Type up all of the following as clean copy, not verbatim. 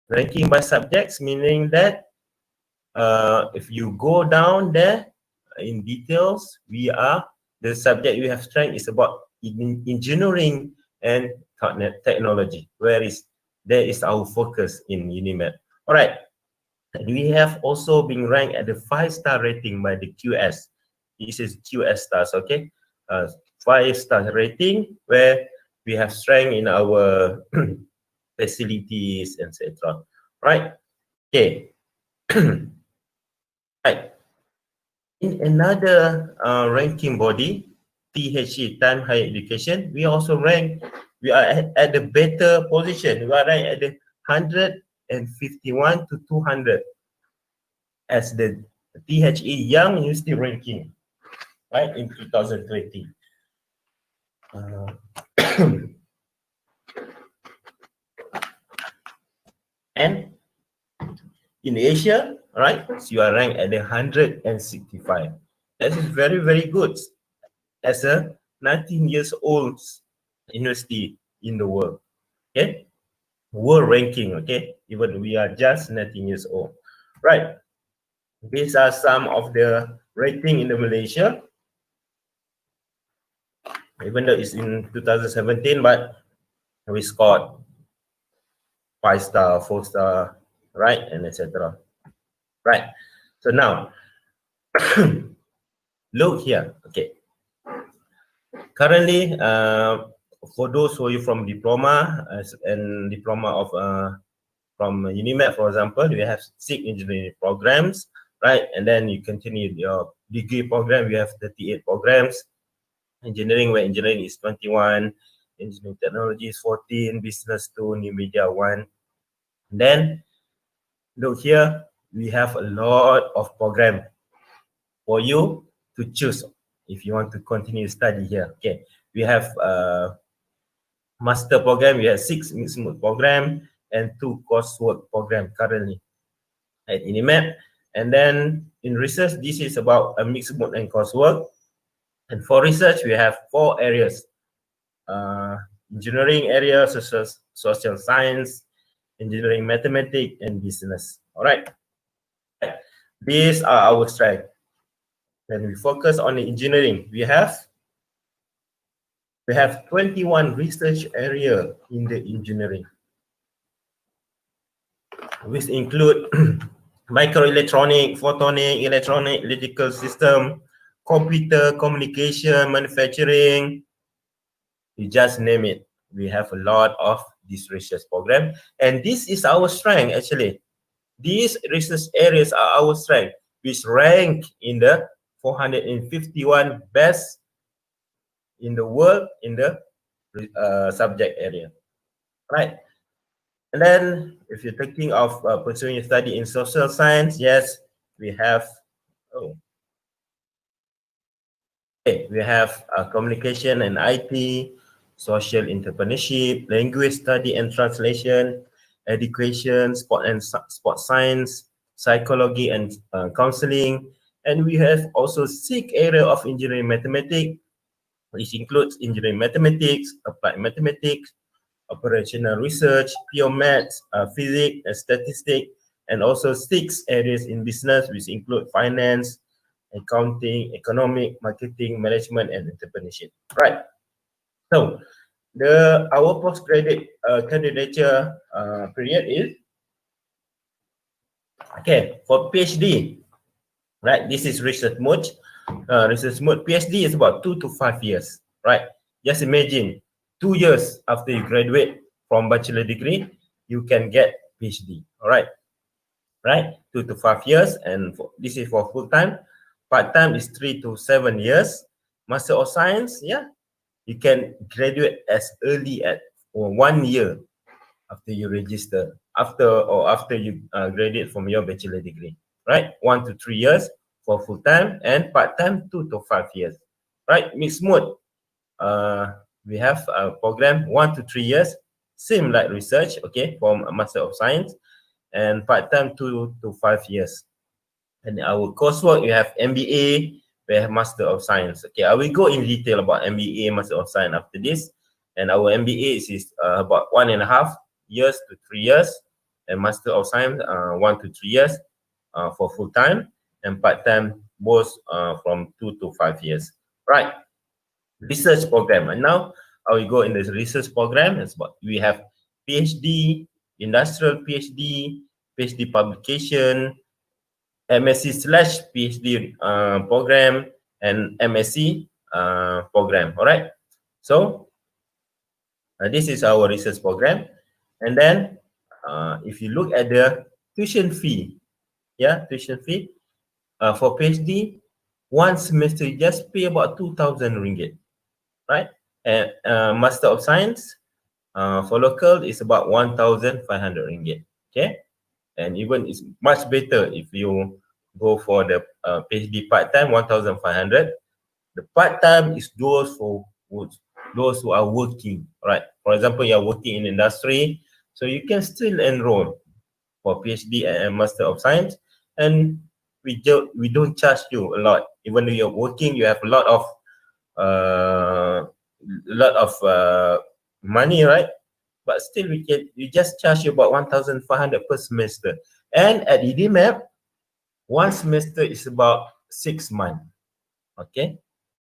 Ranking by subjects, meaning that if you go down there in details, the subject we have strength is about engineering and technology, there is our focus in UniMAP. All right. We have also been ranked at the 5-star rating by the QS. This is QS stars, okay? 5-star rating where we have strength in our facilities, etc. Right? Okay. Right. In another ranking body, THE, Time Higher Education, we also rank. We are at the better position. We are ranked at the 151 to 200 as the THE Young University ranking, right, in 2020. And in Asia, right, so you are ranked at the 165. That is very, very good as a 19 years old university in the world. Okay, world ranking. Okay, even we are just 19 years old, right? These are some of the rating in the Malaysia, even though it's in 2017, but we scored 5-star, 4-star, right, and etc. Right. So now, look here. Okay. Currently, for those who are from diploma and diploma of from UniMAP, for example, we have 6 engineering programs, right? And then you continue your degree program. We have 38 programs. Engineering, where engineering is 21, engineering technology is 14, business 2, new media 1. And then look here, we have a lot of program for you to choose if you want to continue study here. Okay, we have master program. We have 6 mixed mode program and 2 coursework program currently at UniMAP. And then in research, this is about a mixed mode and coursework. And for research, we have 4 areas: engineering area, social science, engineering, mathematics, and business. All right. These are our strengths. When we focus on the engineering, we have 21 research area in the engineering, which include microelectronic, photonic, electronic, electrical system, computer, communication, manufacturing, you just name it. We have a lot of this research program, and this is our strength actually. These research areas are our strength, which rank in the 451 best in the world in the subject area, right? And then if you're thinking of pursuing a study in social science, yes, we have, we have communication and IT, social entrepreneurship, language study and translation, education, sport and sport science, psychology and counseling. And we have also 6 area of engineering mathematics, which includes engineering mathematics, applied mathematics, operational research, pure maths, physics, and statistics, and also 6 areas in business, which include finance, accounting, economic, marketing, management, and entrepreneurship. Right. So our postgraduate candidature period is for PhD. Right. This is research mode. Research mode PhD is about 2 to 5 years. Right. Just imagine 2 years after you graduate from bachelor degree, you can get PhD. All right. Right. 2 to 5 years, and this is for full time. Part time is 3 to 7 years. Master of Science, you can graduate as early as 1 year after you register, after you graduate from your bachelor degree, right? 1 to 3 years for full time, and part time 2 to 5 years, right? Mixed mode, we have a program 1 to 3 years, same like research, okay, for Master of Science, and part time 2 to 5 years. And our coursework, we have MBA, we have Master of Science. Okay, I will go in detail about MBA, Master of Science after this. And our MBA is about 1.5 years to 3 years. and Master of Science 1 to 3 years for full time, and part time both from 2 to 5 years. Right. Research program, and now I will go in this research program. It's about, we have PhD, industrial PhD, PhD publication, MSc/PhD program, and MSc program. All right. So this is our research program, and then if you look at the tuition fee, tuition fee for PhD, one semester you just pay about 2,000 ringgit, right? And Master of Science for local is about 1,500 ringgit. Okay, and even it's much better if you go for the PhD part time, 1,500. The part time is those who are working, right? For example, you are working in industry, so you can still enroll for PhD and Master of Science, and we don't charge you a lot. Even though you're working, you have a lot of money, right? But still, we just charge you about 1,500 per semester. And at UniMAP, one semester is about 6 months. Okay,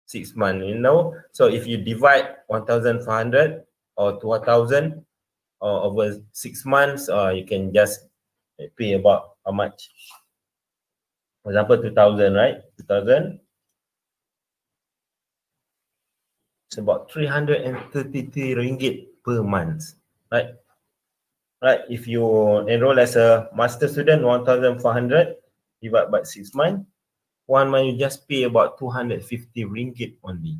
6 months. You know, so if you divide 1,500 or 2,000 over 6 months, you can just pay about how much? For example, 2,000, right? 2,000. It's about 333 ringgit per month, right? Right. If you enroll as a master student, 1,400 divided by 6 months, 1 month you just pay about 250 ringgit only,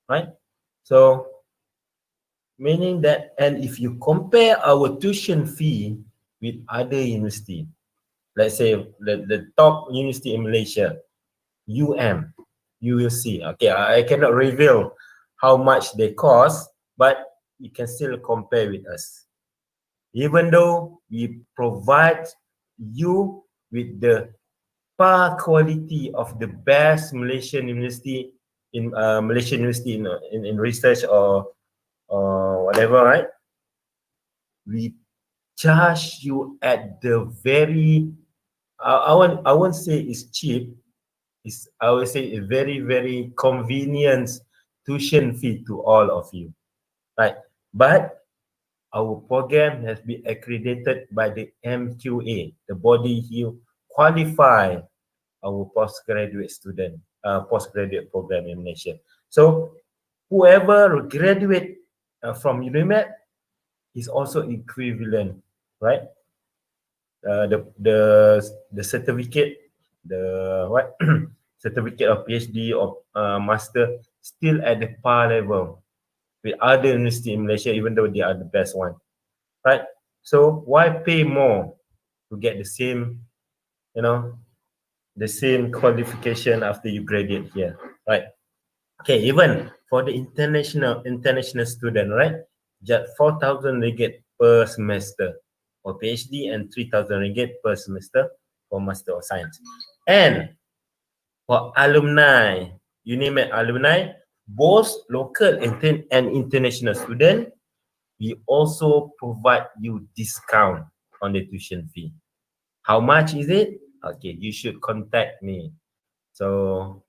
right? So meaning that, and if you compare our tuition fee with other university, let's say the top university in Malaysia, you will see. Okay, I cannot reveal how much they cost, but you can still compare with us. Even though we provide you with the par quality of the best Malaysian university in research or whatever, right? We charge you at the very I won't say it's cheap. I will say a very, very convenient tuition fee to all of you, right? But our program has been accredited by the MQA, the body who qualify our postgraduate student, postgraduate program in Malaysia. So whoever graduate from UniMAP is also equivalent, right? The certificate, the what certificate of PhD or master still at the par level with other university in Malaysia, even though they are the best one, right? So why pay more to get the same, the same qualification after you graduate here, right? Okay, even for the international student, right? Just 4,000 ringgit per semester for PhD and 3,000 ringgit per semester for Master of Science. And for alumni, UniMAP alumni, both local and international student, we also provide you discount on the tuition fee. How much is it? Okay, you should contact me. So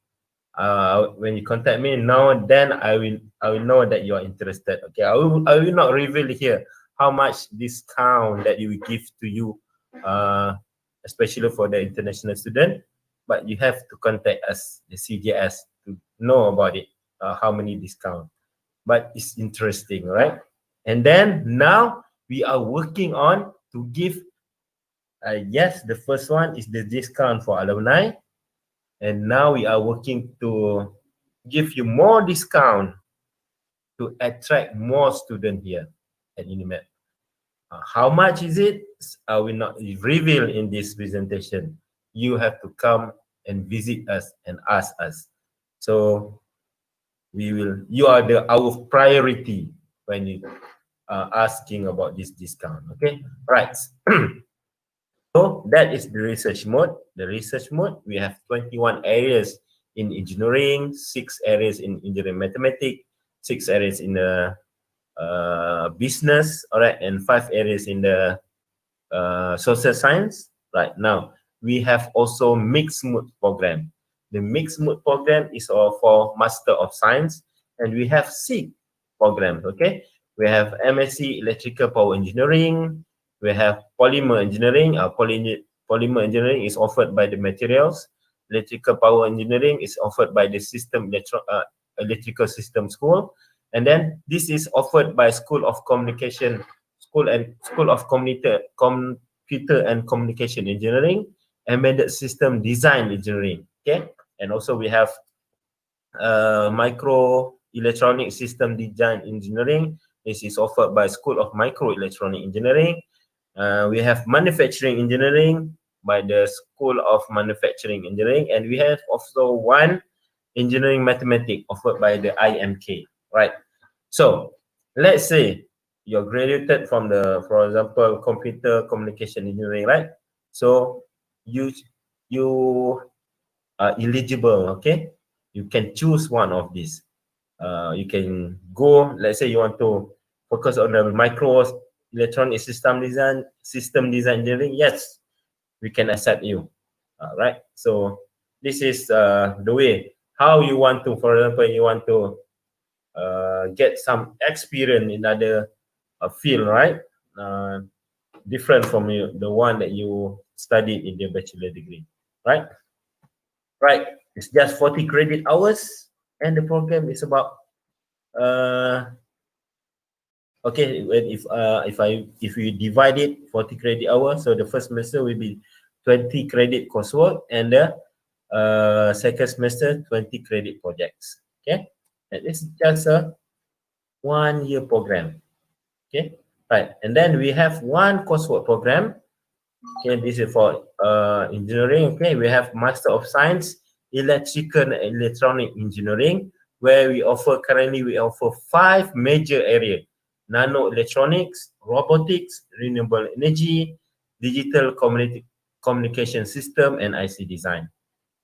when you contact me now, then I will know that you are interested. Okay, I will not reveal here how much discount that you will give to you, especially for the international student. But you have to contact us, the CJS, to know about it. How many discount? But it's interesting, right? And then now we are working on to give. Yes, the first one is the discount for alumni. And now we are working to give you more discount to attract more students here at UniMAP. How much is it? I will not reveal in this presentation. You have to come and visit us and ask us. So you are our priority when you are asking about this discount. Okay, right. So that is the research mode. The research mode, we have 21 areas in engineering, 6 areas in engineering mathematics, 6 areas in the business, all right, and 5 areas in the social science. Right now, we have also mixed mood program. The mixed mood program is for Master of Science, and we have SIG programs. Okay, we have MSc Electrical Power Engineering. We have Polymer Engineering. Polymer Engineering is offered by the materials. Electrical Power Engineering is offered by the Electrical System School, and then this is offered by School of Communication, School of Computer and Communication Engineering, Embedded System Design Engineering. Okay, and also we have Microelectronic System Design Engineering. This is offered by School of Microelectronic Engineering. We have Manufacturing Engineering by the School of Manufacturing Engineering, and we have also one Engineering Mathematics offered by the IMK. Right. So let's say you're graduated from the, for example, Computer Communication Engineering, right? So you are eligible. Okay, you can choose one of these. You can go, let's say you want to focus on the micro electronic system design engineering. Yes, we can accept you. Right. So this is the way how you want to, for example, you want to get some experience in other field, right? Different from the one that you studied in the bachelor degree, right? Right. It's just 40 credit hours, and the program is about okay, if we divide it 40 credit hours, so the first semester will be 20 credit coursework, and the second semester 20 credit projects. Okay, and it's just a 1 year program. Okay, right, and then we have one coursework program. Okay, this is for engineering. Okay, we have Master of Science Electrical and Electronic Engineering, where currently we offer 5 major areas: nano electronics, robotics, renewable energy, digital communication system, and IC design.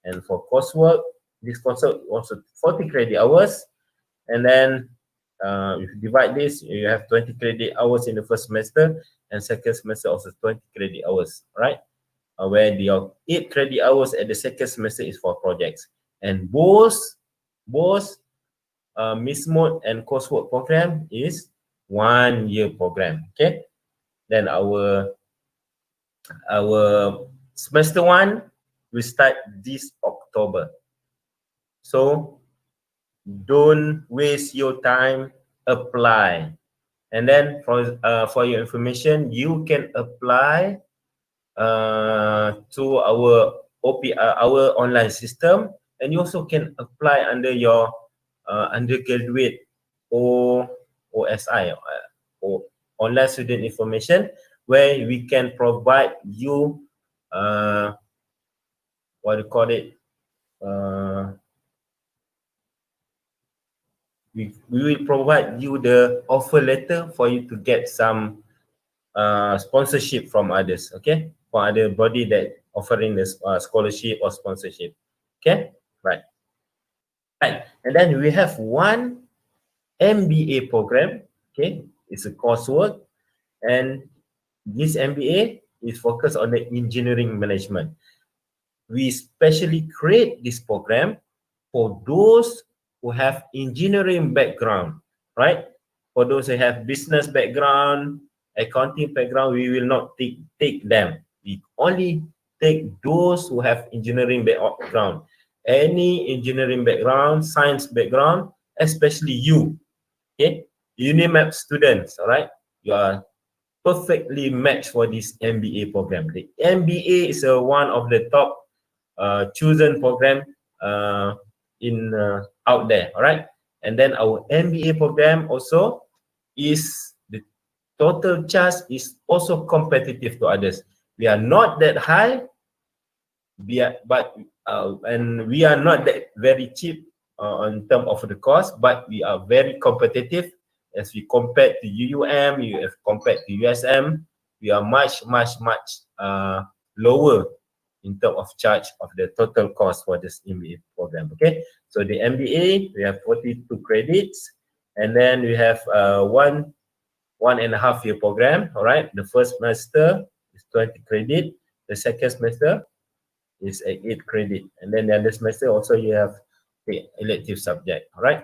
And for coursework, this coursework also 40 credit hours, and then if you divide this, you have 20 credit hours in the first semester, and second semester also 20 credit hours, right? Where the 8 credit hours at the second semester is for projects. And both Miss Mode and coursework program is 1 year program. Okay, then our semester 1 will start this October. So don't waste your time, apply. And then for your information, you can apply to our our online system, and you also can apply under your undergraduate or OSI or online student information, where we can provide you what do you call it, we will provide you the offer letter for you to get some sponsorship from others. Okay, for other body that offering this scholarship or sponsorship. Okay, right. And then we have one MBA program. Okay, it's a coursework, and this MBA is focused on the engineering management. We specially create this program for those who have engineering background, right? For those who have business background, accounting background, we will not take them. We only take those who have engineering background. Any engineering background, science background, especially you, okay? UniMAP students, all right? You are perfectly matched for this MBA program. The MBA is one of the top chosen program in out there, all right? And then our MBA program also is, the total charge is also competitive to others. We are not that high, and we are not that very cheap in terms of the cost, but we are very competitive as we compare to UUM, you have compared to USM. We are much lower in terms of charge of the total cost for this MBA program. Okay, so the MBA, we have 42 credits, and then we have 1.5 year program. All right, the first semester is 20 credit. The second semester is 8 credit, and then the other semester also you have the elective subject. All right.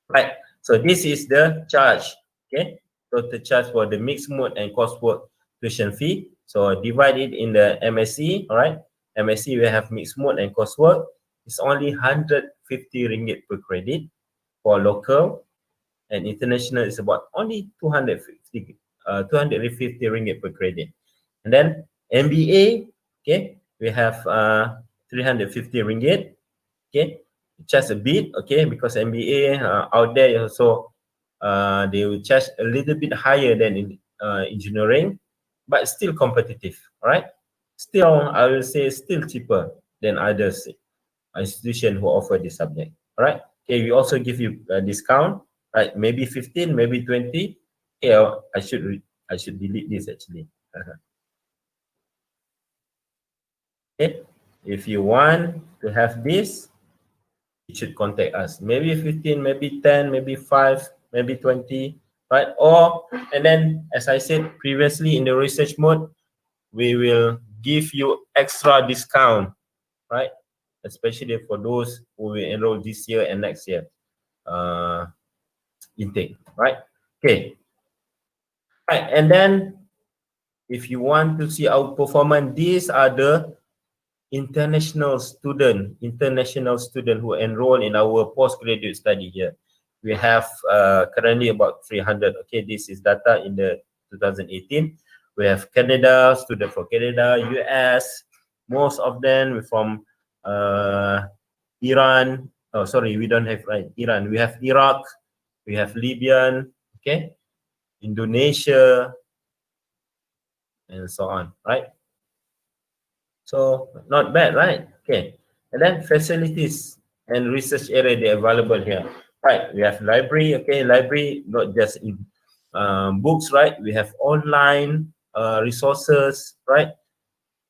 Right. So this is the charge. Okay. Total charge for the mixed mode and coursework tuition fee. So divide it in the MSc. All right. MSc we have mixed mode and coursework. It's only 150 ringgit per credit for local, and international is about only 250 ringgit per credit. And then MBA, okay, we have 350 ringgit. Okay, just a bit, okay, because MBA out there also they will charge a little bit higher than in engineering, but still competitive. All right, still I will say still cheaper than others institution who offer this subject. All right. Okay, we also give you a discount, right? Maybe 15, maybe 20. Okay, I should delete this actually. Okay, if you want to have this, you should contact us. Maybe 15, maybe 10, maybe 5, maybe 20, right? Or, and then as I said previously in the research mode, we will give you extra discount, right? Especially for those who will enroll this year and next year intake, right? Okay. Right, and then if you want to see our performance, these are the international student who enroll in our postgraduate study here. We have currently about 300. Okay, this is data in the 2018. We have Canada, student from Canada, US, most of them from Iran. Oh, sorry, we don't have Iran. We have Iraq, we have Libyan, okay, Indonesia, and so on, right? So not bad, right? Okay, and then facilities and research area they available here, right? We have library, okay, library not just in books, right? We have online resources, right?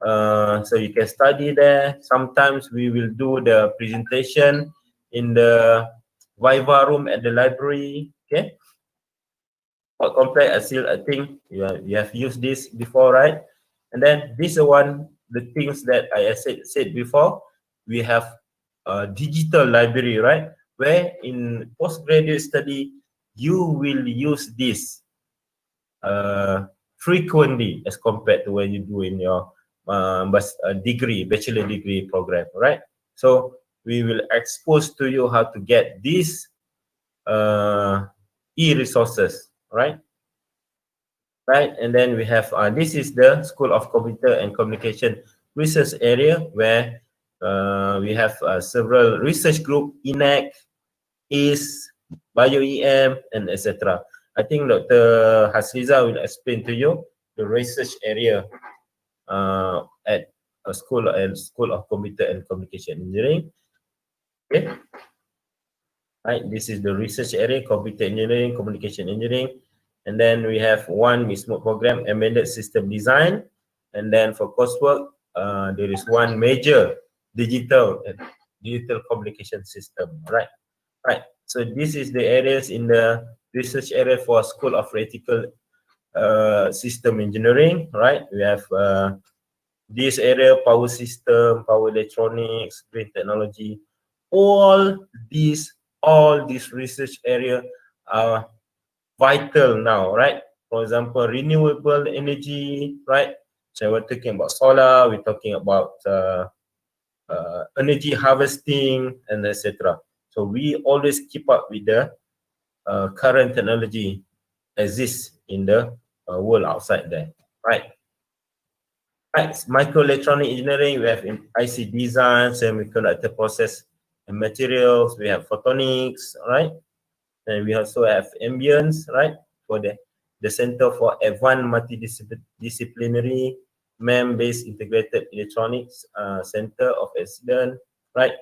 So you can study there. Sometimes we will do the presentation in the Viva room at the library. Okay. What complex? I think you have used this before, right? And then this one, the things that I said before. We have a digital library, right? Where in postgraduate study you will use this frequently as compared to when you do in your bachelor degree program, right? So we will expose to you how to get these e-resources, right? Right, and then we have this is the School of Computer and Communication research area where we have several research group, INEC, IS, BioEM, and etc. I think Dr. Hasriza will explain to you the research area at a School of Computer and Communication Engineering. Okay, right. This is the research area: Computer Engineering, Communication Engineering, and then we have one MISMO program, Embedded System Design, and then for coursework, there is one major digital communication system. Right, right. So this is the areas in the research area for School of Electrical System Engineering. Right, we have this area: power system, power electronics, green technology. All these research area are vital now, right? For example, renewable energy, right? So we're talking about solar, we're talking about energy harvesting, and etc. So we always keep up with the current technology exists in the world outside there, right? Right, microelectronic engineering, we have IC design, semiconductor process and materials, we have photonics, right? And we also have ambience, right? For the Center for Advanced Multidisciplinary MEM-based Integrated Electronics Center of Excellence, right?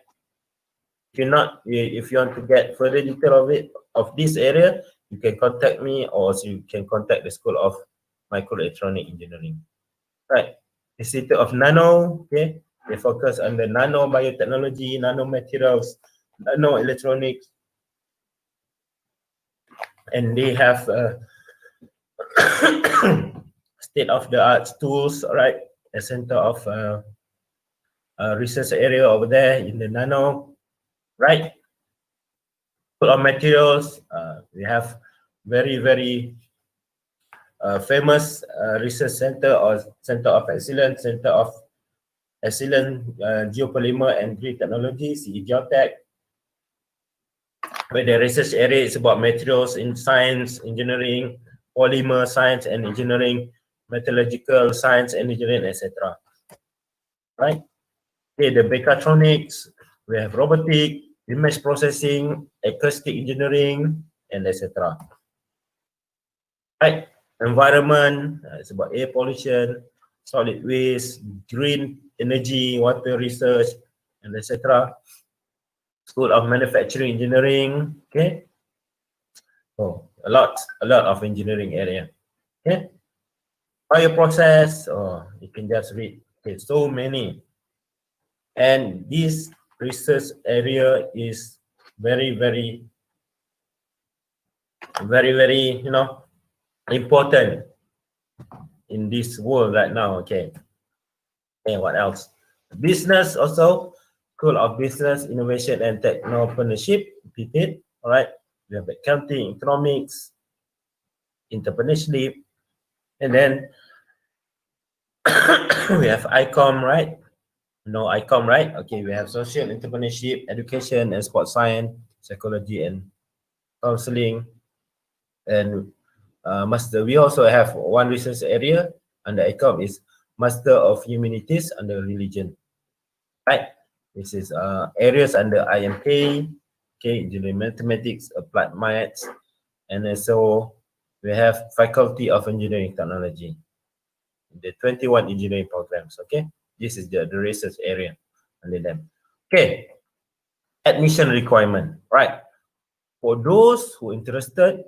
If you want to get further detail of this area, you can contact me, or you can contact the School of Microelectronic Engineering, right? Institute of Nano, okay, they focus on the nano biotechnology, nanomaterials, nano electronics, and they have state-of-the-art tools, right? A center of research area over there in the nano, right? Full of materials. We have very famous research center or center of excellence, geopolymer and grid technology, CE Geotech, where the research area is about materials in science, engineering, polymer science and engineering, metallurgical science and engineering, etc. Right? Okay, the mechatronics, we have robotic, image processing, acoustic engineering, and etc. Right? Environment, it's about air pollution, solid waste, green energy, water research, and etc. School of Manufacturing Engineering, okay? Oh, a lot of engineering area, okay? Bioprocess, oh, you can just read, okay, so many. And this research area is very, you know, important in this world right now, okay? And what else? Business also, School of Business, Innovation and Technopreneurship, PIPIT, all right? We have accounting, economics, entrepreneurship, and then we have ICOM, right? No, ICOM, right? Okay, we have social entrepreneurship, education and sports science, psychology and counseling, and master. We also have one research area under ICOM is Master of Humanities under religion, right? This is areas under IMK, okay, engineering mathematics, applied maths, and also we have Faculty of Engineering Technology, the 21 engineering programs, okay? This is the research area under them. Okay, admission requirement, right? For those who are interested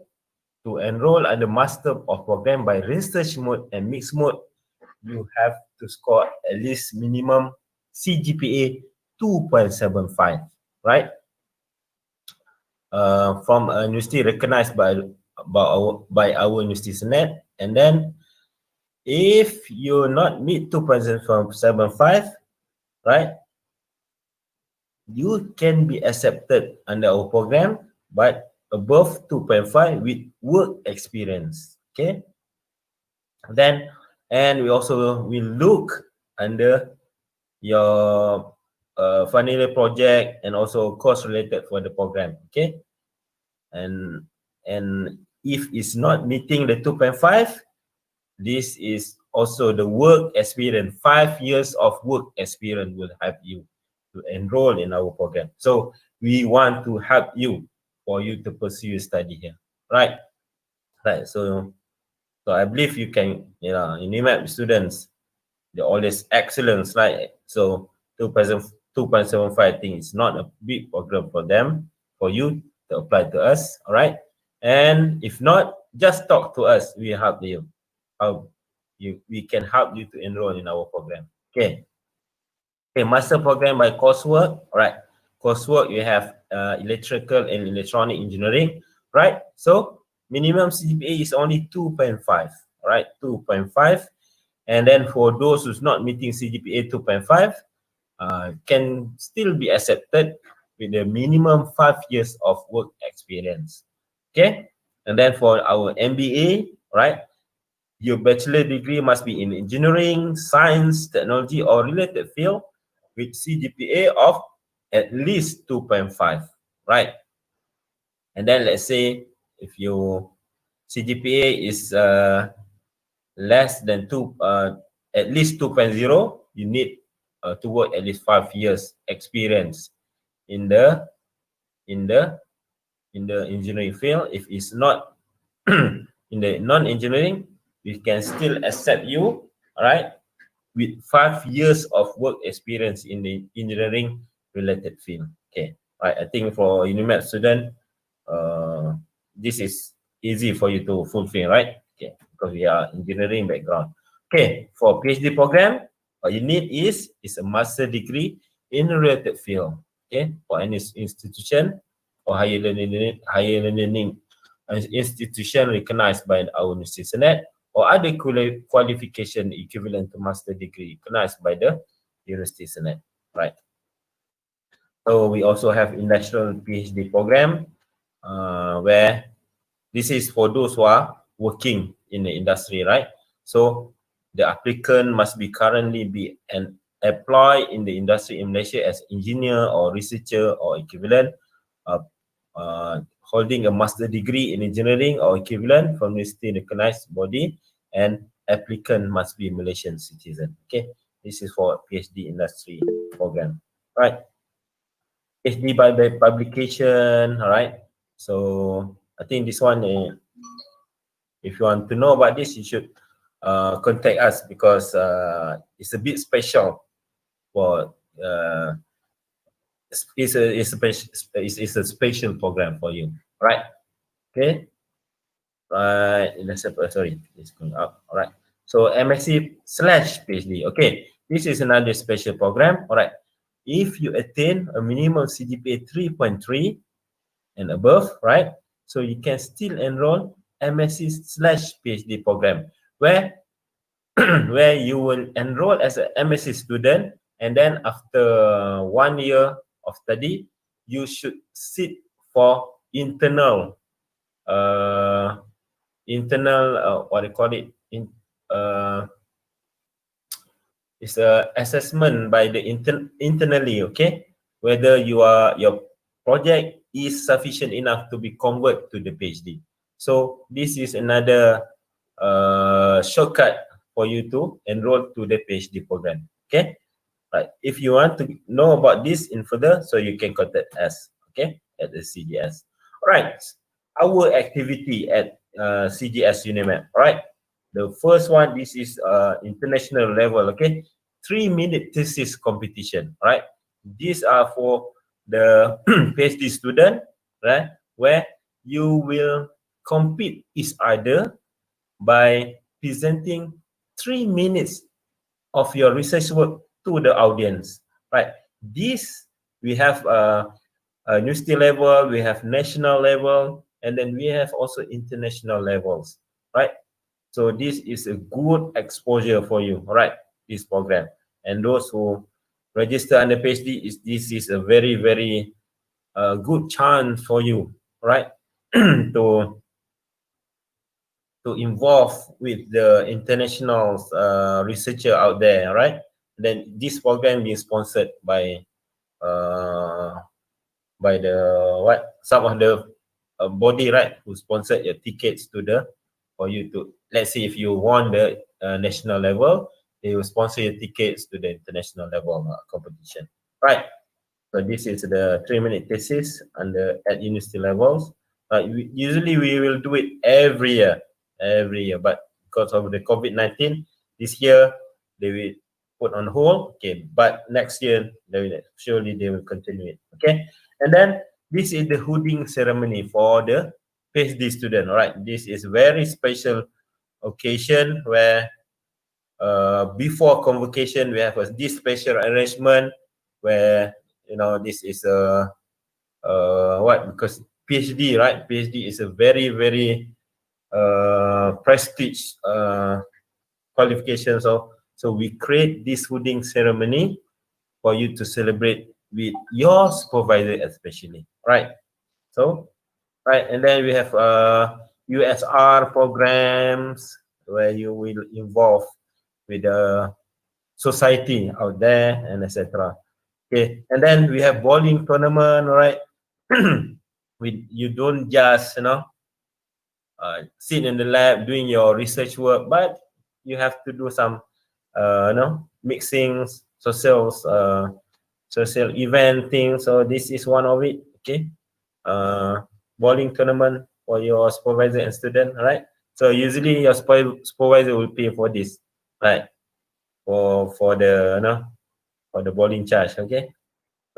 to enroll under Master of Program by research mode and mixed mode, you have to score at least minimum CGPA 2.75, right? From a university recognized by our university Senate, and then if you not meet 2.75, right, you can be accepted under our program, but above 2.5 with work experience, okay? Then, and we also will look under your final year project and also course related for the program, okay? And if it's not meeting the 2.5, this is also the work experience. 5 years of work experience will help you to enroll in our program. So we want to help you for you to pursue your study here, right? Right. So I believe you can, you know, UniMAP students, they're always excellence, right? So 2.75, I think it's not a big program for them, for you to apply to us, all right? And if not, just talk to us. We help you. We can help you to enroll in our program. Okay. Okay, master program by coursework. All right. Coursework, you have electrical and electronic engineering, right? So minimum CGPA is only 2.5, all right? 2.5. And then for those who's not meeting CGPA 2.5, can still be accepted with the minimum 5 years of work experience. Okay. And then for our MBA, right? Your bachelor degree must be in engineering, science, technology, or related field with CGPA of at least 2.5, right? And then let's say if your CGPA is less than at least 2.0, you need to work at least 5 years experience in the engineering field. If it's not in the non-engineering, we can still accept you, all right, with 5 years of work experience in the engineering related field. Okay, right. I think for UniMAP student, this is easy for you to fulfill, right? Okay, because we are engineering background. Okay, for PhD program, what you need is a master degree in a related field. Okay, for any institution or higher learning institution recognized by our university Senate or other qualification equivalent to master degree recognized by the University Senate, right? So we also have industrial PhD program, where this is for those who are working in the industry, right? So the applicant must be currently be employed in the industry in Malaysia as engineer or researcher or equivalent, holding a master degree in engineering or equivalent from university recognized body, and applicant must be Malaysian citizen. Okay, this is for PhD industry program, right? PhD by publication, all right? So I think this one, if you want to know about this, you should contact us, because it's a bit special for it's a special program for you, right? Okay, right. Sorry, it's going up. All right. So MSc/PhD. Okay, this is another special program. All right. If you attain a minimum CGPA 3.3 and above, right? So you can still enroll MSc/PhD program, where where you will enroll as an MSc student, and then after 1 year of study, you should sit for internal what do you call it, it's a assessment by the internally, okay, whether your project is sufficient enough to be converted to the PhD. So this is another shortcut for you to enroll to the PhD program. Okay, right. If you want to know about this in further, so you can contact us, okay, at the CGS. All right, our activity at CGS UniMAP. All right, the first one, this is international level. Okay, 3-minute thesis competition. All right, these are for the PhD student, right, where you will compete each other by presenting 3 minutes of your research work to the audience, right? This, we have a university level, we have national level, and then we have also international levels, right? So this is a good exposure for you, right? This program, and those who register under PhD, this is a very, very good chance for you, right? to involve with the international researcher out there, right? Then this program is sponsored by the some of the body, right, who sponsored your tickets to the, for you to, let's say if you won the national level, they will sponsor your tickets to the international level competition, right? So this is the 3-minute thesis at university levels. Usually we will do it every year, but because of the COVID-19, this year they will put on hold. Okay, but next year surely they will continue it. Okay, and then this is the hooding ceremony for the PhD student. All right, this is very special occasion where before convocation we have this special arrangement where, you know, this is a because PhD, right? PhD is a very, very prestige qualification. So we create this hooding ceremony for you to celebrate with your supervisor, especially, right? So, right, and then we have USR programs where you will involve with the society out there and etc. Okay, and then we have bowling tournament, right? You don't just, you know, sit in the lab doing your research work, but you have to do some mixing social event things. So this is one of it. Okay, bowling tournament for your supervisor and student, right? So usually your supervisor will pay for this, right? For the for the bowling charge. Okay,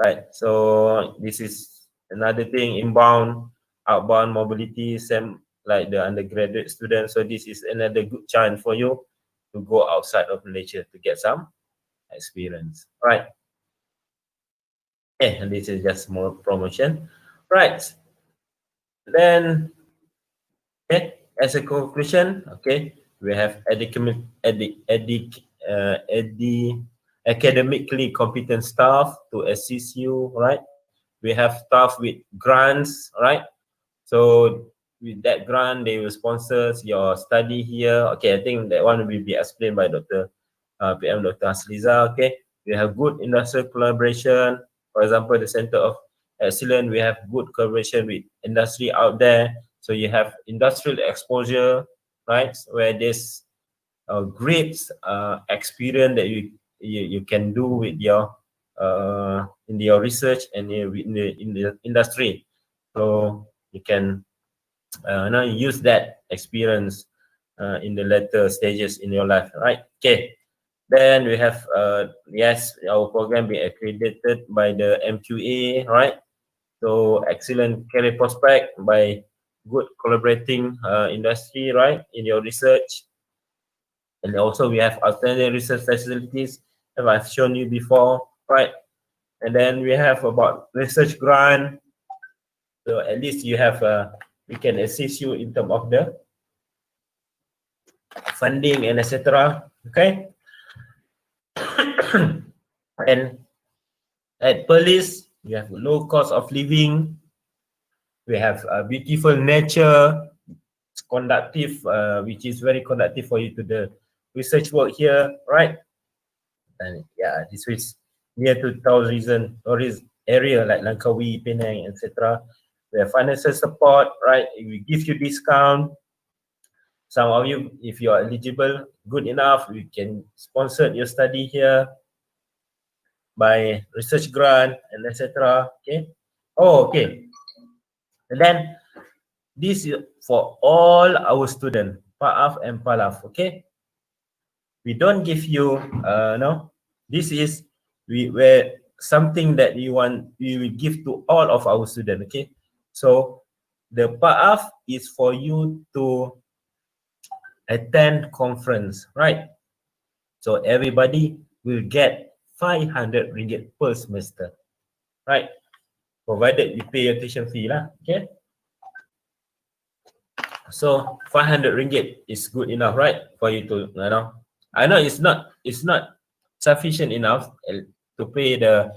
right. So this is another thing, inbound, outbound mobility, same like the undergraduate students. So this is another good chance for you to go outside of Malaysia to get some experience, right? Okay, and this is just more promotion, right? Then, okay, as a conclusion, okay, We have academically competent staff to assist you, right? We have staff with grants, right? So with that grant, they will sponsor your study here. Okay, I think that one will be explained by Dr. PM Dr. Hasliza. Okay, we have good industrial collaboration. For example, the Center of Excellence, we have good collaboration with industry out there. So you have industrial exposure, right? Where there's great experience that you can do with your in your research and in the industry. So you can now use that experience in the later stages in your life, right? Okay. Then we have yes, our program being accredited by the MQA, right? So excellent career prospect by good collaborating industry, right, in your research. And also we have alternative research facilities, as I've shown you before, right? And then we have about research grant. So at least you have we can assist you in terms of the funding and etc. Okay. And at Perlis, we have low cost of living. We have beautiful nature. It's conductive, which is very conductive for you to the research work here, right? And yeah, this is near to tourism area like Langkawi, Penang, etc. We have financial support, right? We give you discount. Some of you, if you are eligible, good enough, we can sponsor your study here by research grant and etc. Okay. Oh, okay. And then this is for all our students, PAAF and PALAF. Okay. We don't give you no. This is where something that we will give to all of our students. Okay. So the PAAF is for you to attend conference, right? So everybody will get 500 ringgit per semester, right? Provided you pay your tuition fee lah, okay? So 500 ringgit is good enough, right? For you to, I know it's not sufficient enough to pay the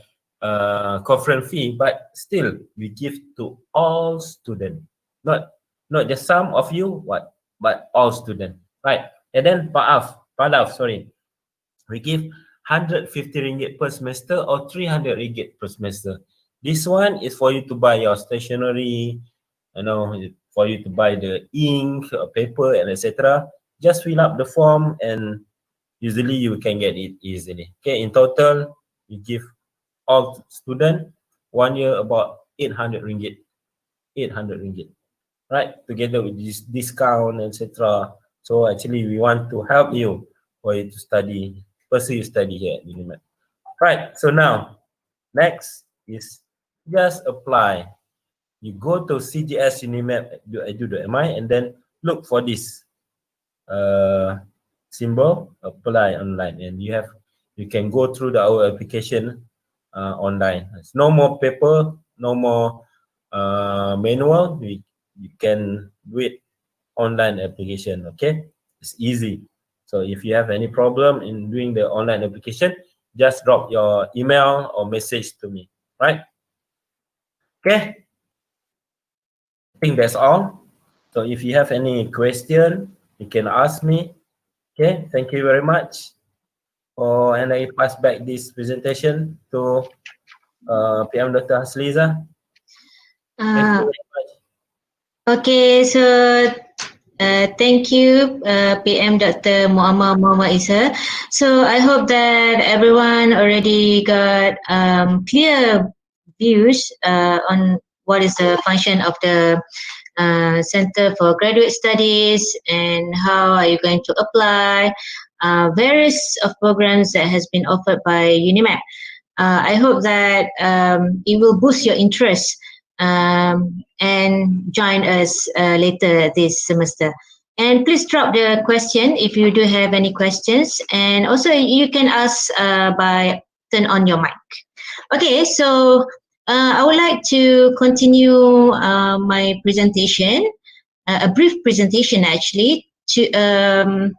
conference fee, but still we give to all students, not just some of you, but all students, right? And then PALAF, sorry, we give 150 ringgit per semester or 300 ringgit per semester. This one is for you to buy your stationery, for you to buy the ink, paper, and etc. Just fill up the form and usually you can get it easily. Okay, in total, we give all students 1 year about 800 ringgit. 800 ringgit, right? Together with this discount, etc. So actually, we want to help you for you to pursue your study here at UniMAP. Right, so now, next is just apply. You go to CGS UniMAP.edu.my and then look for this symbol, apply online, and you can go through our application online. It's no more paper, no more manual. You can do it online application. Okay, it's easy. So if you have any problem in doing the online application, just drop your email or message to me, right? Okay, I think that's all. So if you have any question, you can ask me. Okay, thank you very much. And I pass back this presentation to PM Dr. Hasliza. Thank you very much. Okay, so thank you, PM Dr. Muhammad Isa. So I hope that everyone already got clear views on what is the function of the Center for Graduate Studies and how are you going to apply various of programs that has been offered by UniMAP. I hope that it will boost your interest and join us later this semester. And please drop the question if you do have any questions. And also you can ask by turn on your mic. Okay, so I would like to continue my presentation, a brief presentation actually, the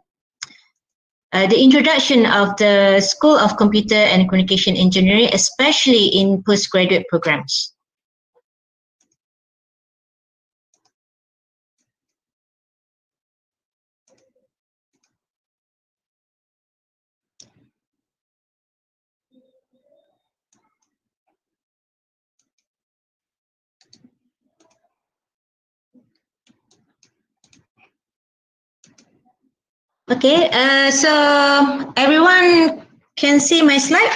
introduction of the School of Computer and Communication Engineering, especially in postgraduate programs. Okay, so everyone can see my slide?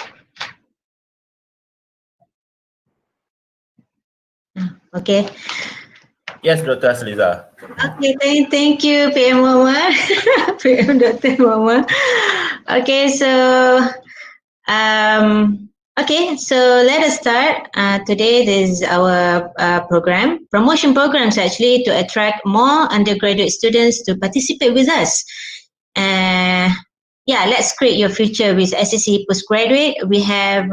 Okay. Yes, Dr. Asliza. Okay, thank you, PM Mama, PM Dr. Mama. Okay, so let us start. Today, this is our program, promotion programs actually, to attract more undergraduate students to participate with us. Yeah, let's create your future with SCCE Postgraduate. We have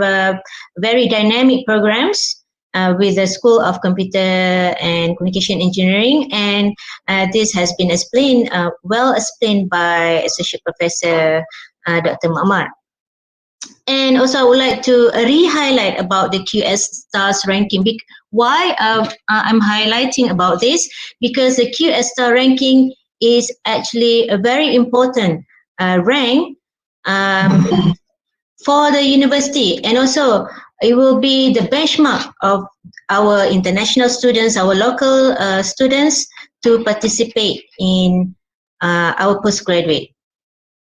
very dynamic programs with the School of Computer and Communication Engineering, and this has been explained, well explained by Associate Professor Dr. Muhammad. And also, I would like to re-highlight about the QS Stars ranking. Why I'm highlighting about this? Because the QS Star ranking is actually a very important rank for the university, and also it will be the benchmark of our international students, our local students, to participate in our postgraduate.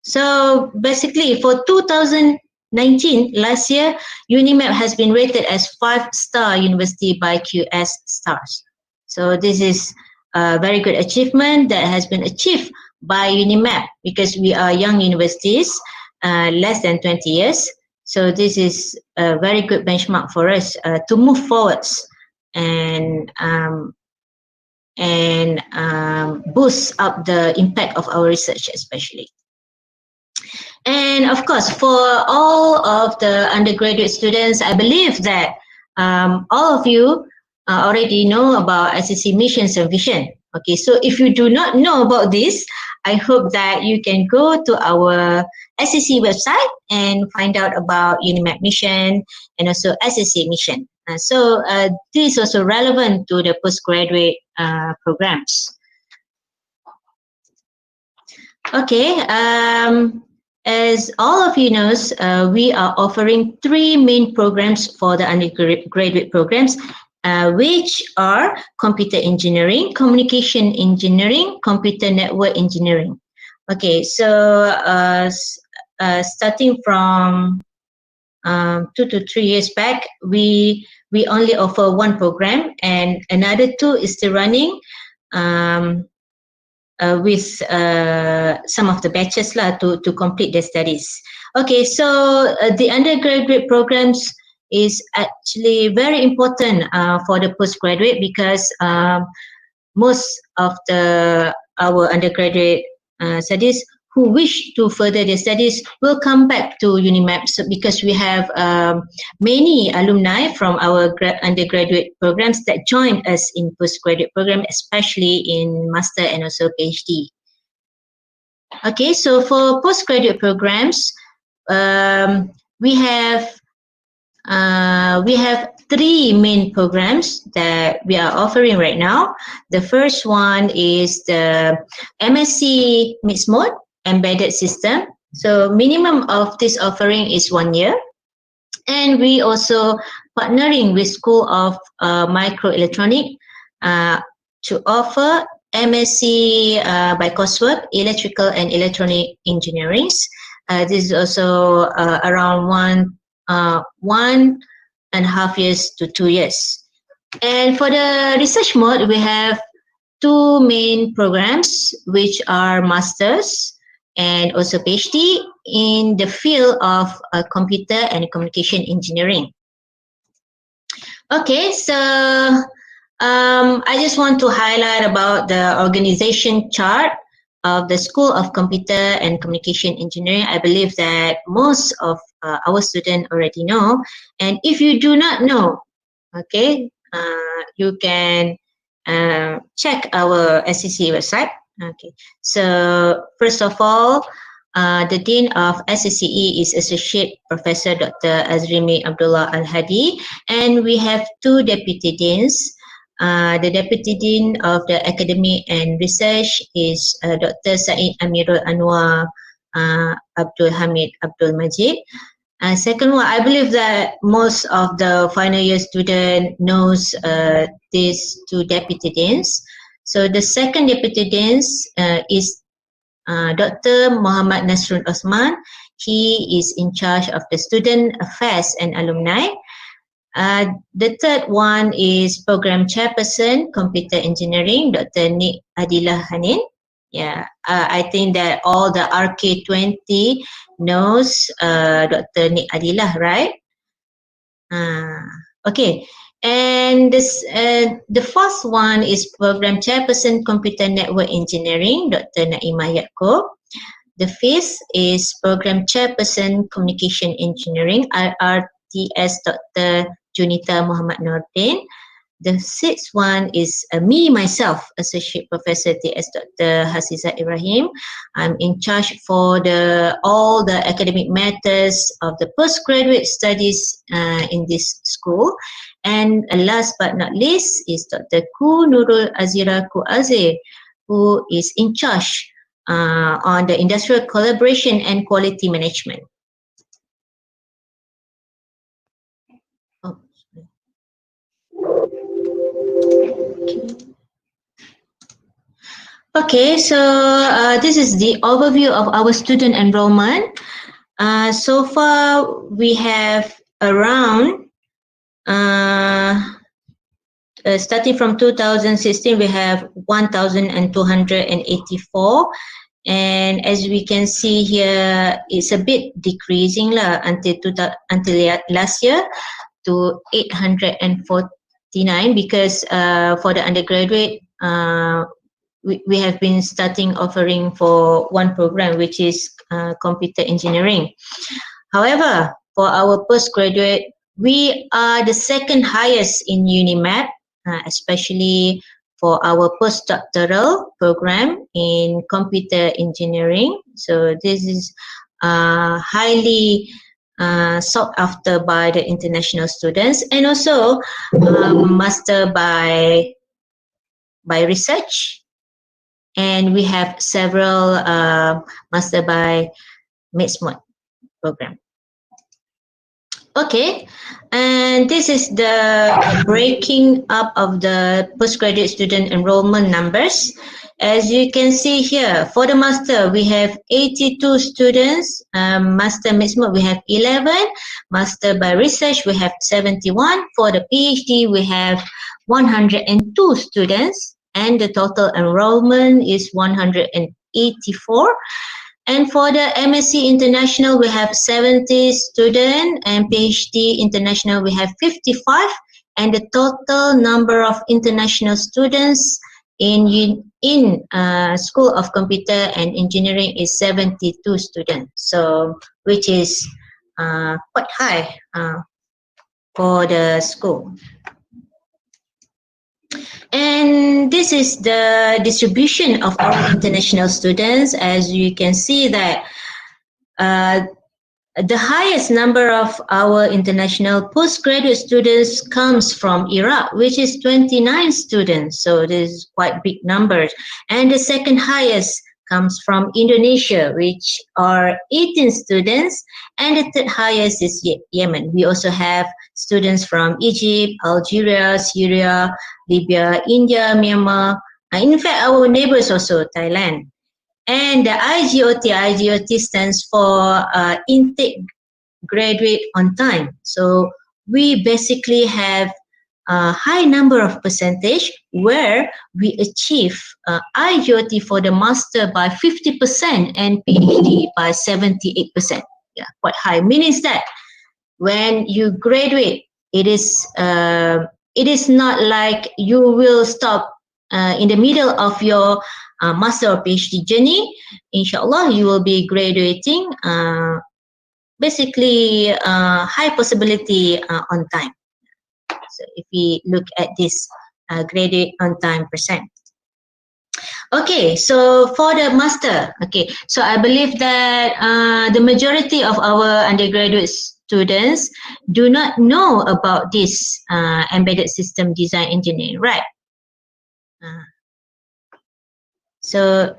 So basically, for 2019, last year, UniMAP has been rated as 5-star university by QS Stars. So this is a very good achievement that has been achieved by UniMAP, because we are young universities, less than 20 years. So this is a very good benchmark for us to move forwards and boost up the impact of our research, especially. And of course, for all of the undergraduate students, I believe that all of you already know about SCCE missions and vision. Okay, so if you do not know about this, I hope that you can go to our SCCE website and find out about UniMAP mission and also SCCE mission. So this is also relevant to the postgraduate programs. Okay, as all of you knows, we are offering 3 main programs for the undergraduate programs, which are computer engineering, communication engineering, computer network engineering. Okay, so starting from 2 to 3 years back, we only offer 1 program, and another 2 is still running with some of the batches to complete their studies. Okay, so the undergraduate programs is actually very important for the postgraduate, because most of our undergraduate studies who wish to further their studies will come back to UniMAP, so because we have many alumni from our undergraduate programs that joined us in postgraduate program, especially in master and also PhD. Okay, so for postgraduate programs, we have 3 main programs that we are offering right now. The first one is the MSc Mixed Mode Embedded System. So minimum of this offering is 1 year. And we also partnering with School of Microelectronics to offer MSc by coursework, Electrical and Electronic Engineering. This is also around 1.5 years to 2 years. And for the research mode, we have 2 main programs, which are masters and also PhD in the field of computer and communication engineering. Okay, so I just want to highlight about the organization chart of the School of Computer and Communication Engineering. I believe that most of our students already know. And if you do not know, okay, you can check our SCCE website. Okay, so first of all, the Dean of SCCE is Associate Professor Dr. Azrimi Abdullah Al-Hadi, and we have two Deputy Deans. The Deputy Dean of the Academy and Research is Dr. Said Amirul Anwar Abdul Hamid Abdul Majid. Second one, I believe that most of the final year student knows these two Deputy Deans. So the second Deputy Deans is Dr. Muhammad Nasrul Osman. He is in charge of the Student Affairs and Alumni. The third one is Program Chairperson, Computer Engineering, Dr. Nik Adilah Hanin. Yeah, I think that all the RK20 knows Dr. Nik Adilah, right? Okay, and this the first one is Program Chairperson, Computer Network Engineering, Dr. Naimah Yaakob. The fifth is Program Chairperson, Communication Engineering, IRTS, Dr. Junita Muhammad Nordin. The sixth one is myself, Associate Professor TS Dr. Hasizah Ibrahim. I'm in charge for all the academic matters of the postgraduate studies in this school. And last but not least is Dr. Ku Nurul Azira Ku Azir, who is in charge on the industrial collaboration and quality management. Okay, so this is the overview of our student enrollment. So far, we have around, starting from 2016, we have 1,284. And as we can see here, it's a bit decreasing until last year to 849 because for the undergraduate, we have been starting offering for one program, which is computer engineering. However, for our postgraduate, we are the second highest in UniMAP, especially for our postdoctoral program in computer engineering. So this is highly sought after by the international students, and also master by research. And we have several master by mid-smart program. Okay, and this is the breaking up of the postgraduate student enrollment numbers. As you can see here, for the master, we have 82 students. Master mid-smart, we have 11. Master by research, we have 71. For the PhD, we have 102 students. And the total enrollment is 184. And for the MSc International, we have 70 students, and PhD International, we have 55. And the total number of international students in School of Computer and Engineering is 72 students. So, which is quite high for the school. And this is the distribution of our international students. As you can see that the highest number of our international postgraduate students comes from Iraq, which is 29 students. So this is quite big numbers. And the second highest comes from Indonesia, which are 18 students. And the third highest is Yemen. We also have students from Egypt, Algeria, Syria, Libya, India, Myanmar. In fact, our neighbors also, Thailand. And the IGOT stands for Intake Graduate on Time. So we basically have a high number of percentage where we achieve IGOT for the master by 50% and PhD by 78%. Yeah, quite high. Meaning that when you graduate, it is not like you will stop in the middle of your master or PhD journey. Inshallah, you will be graduating basically high possibility on time. So if we look at this graduate on time percent. Okay, so for the master, okay, so I believe that the majority of our undergraduate students do not know about this embedded system design engineering, right? So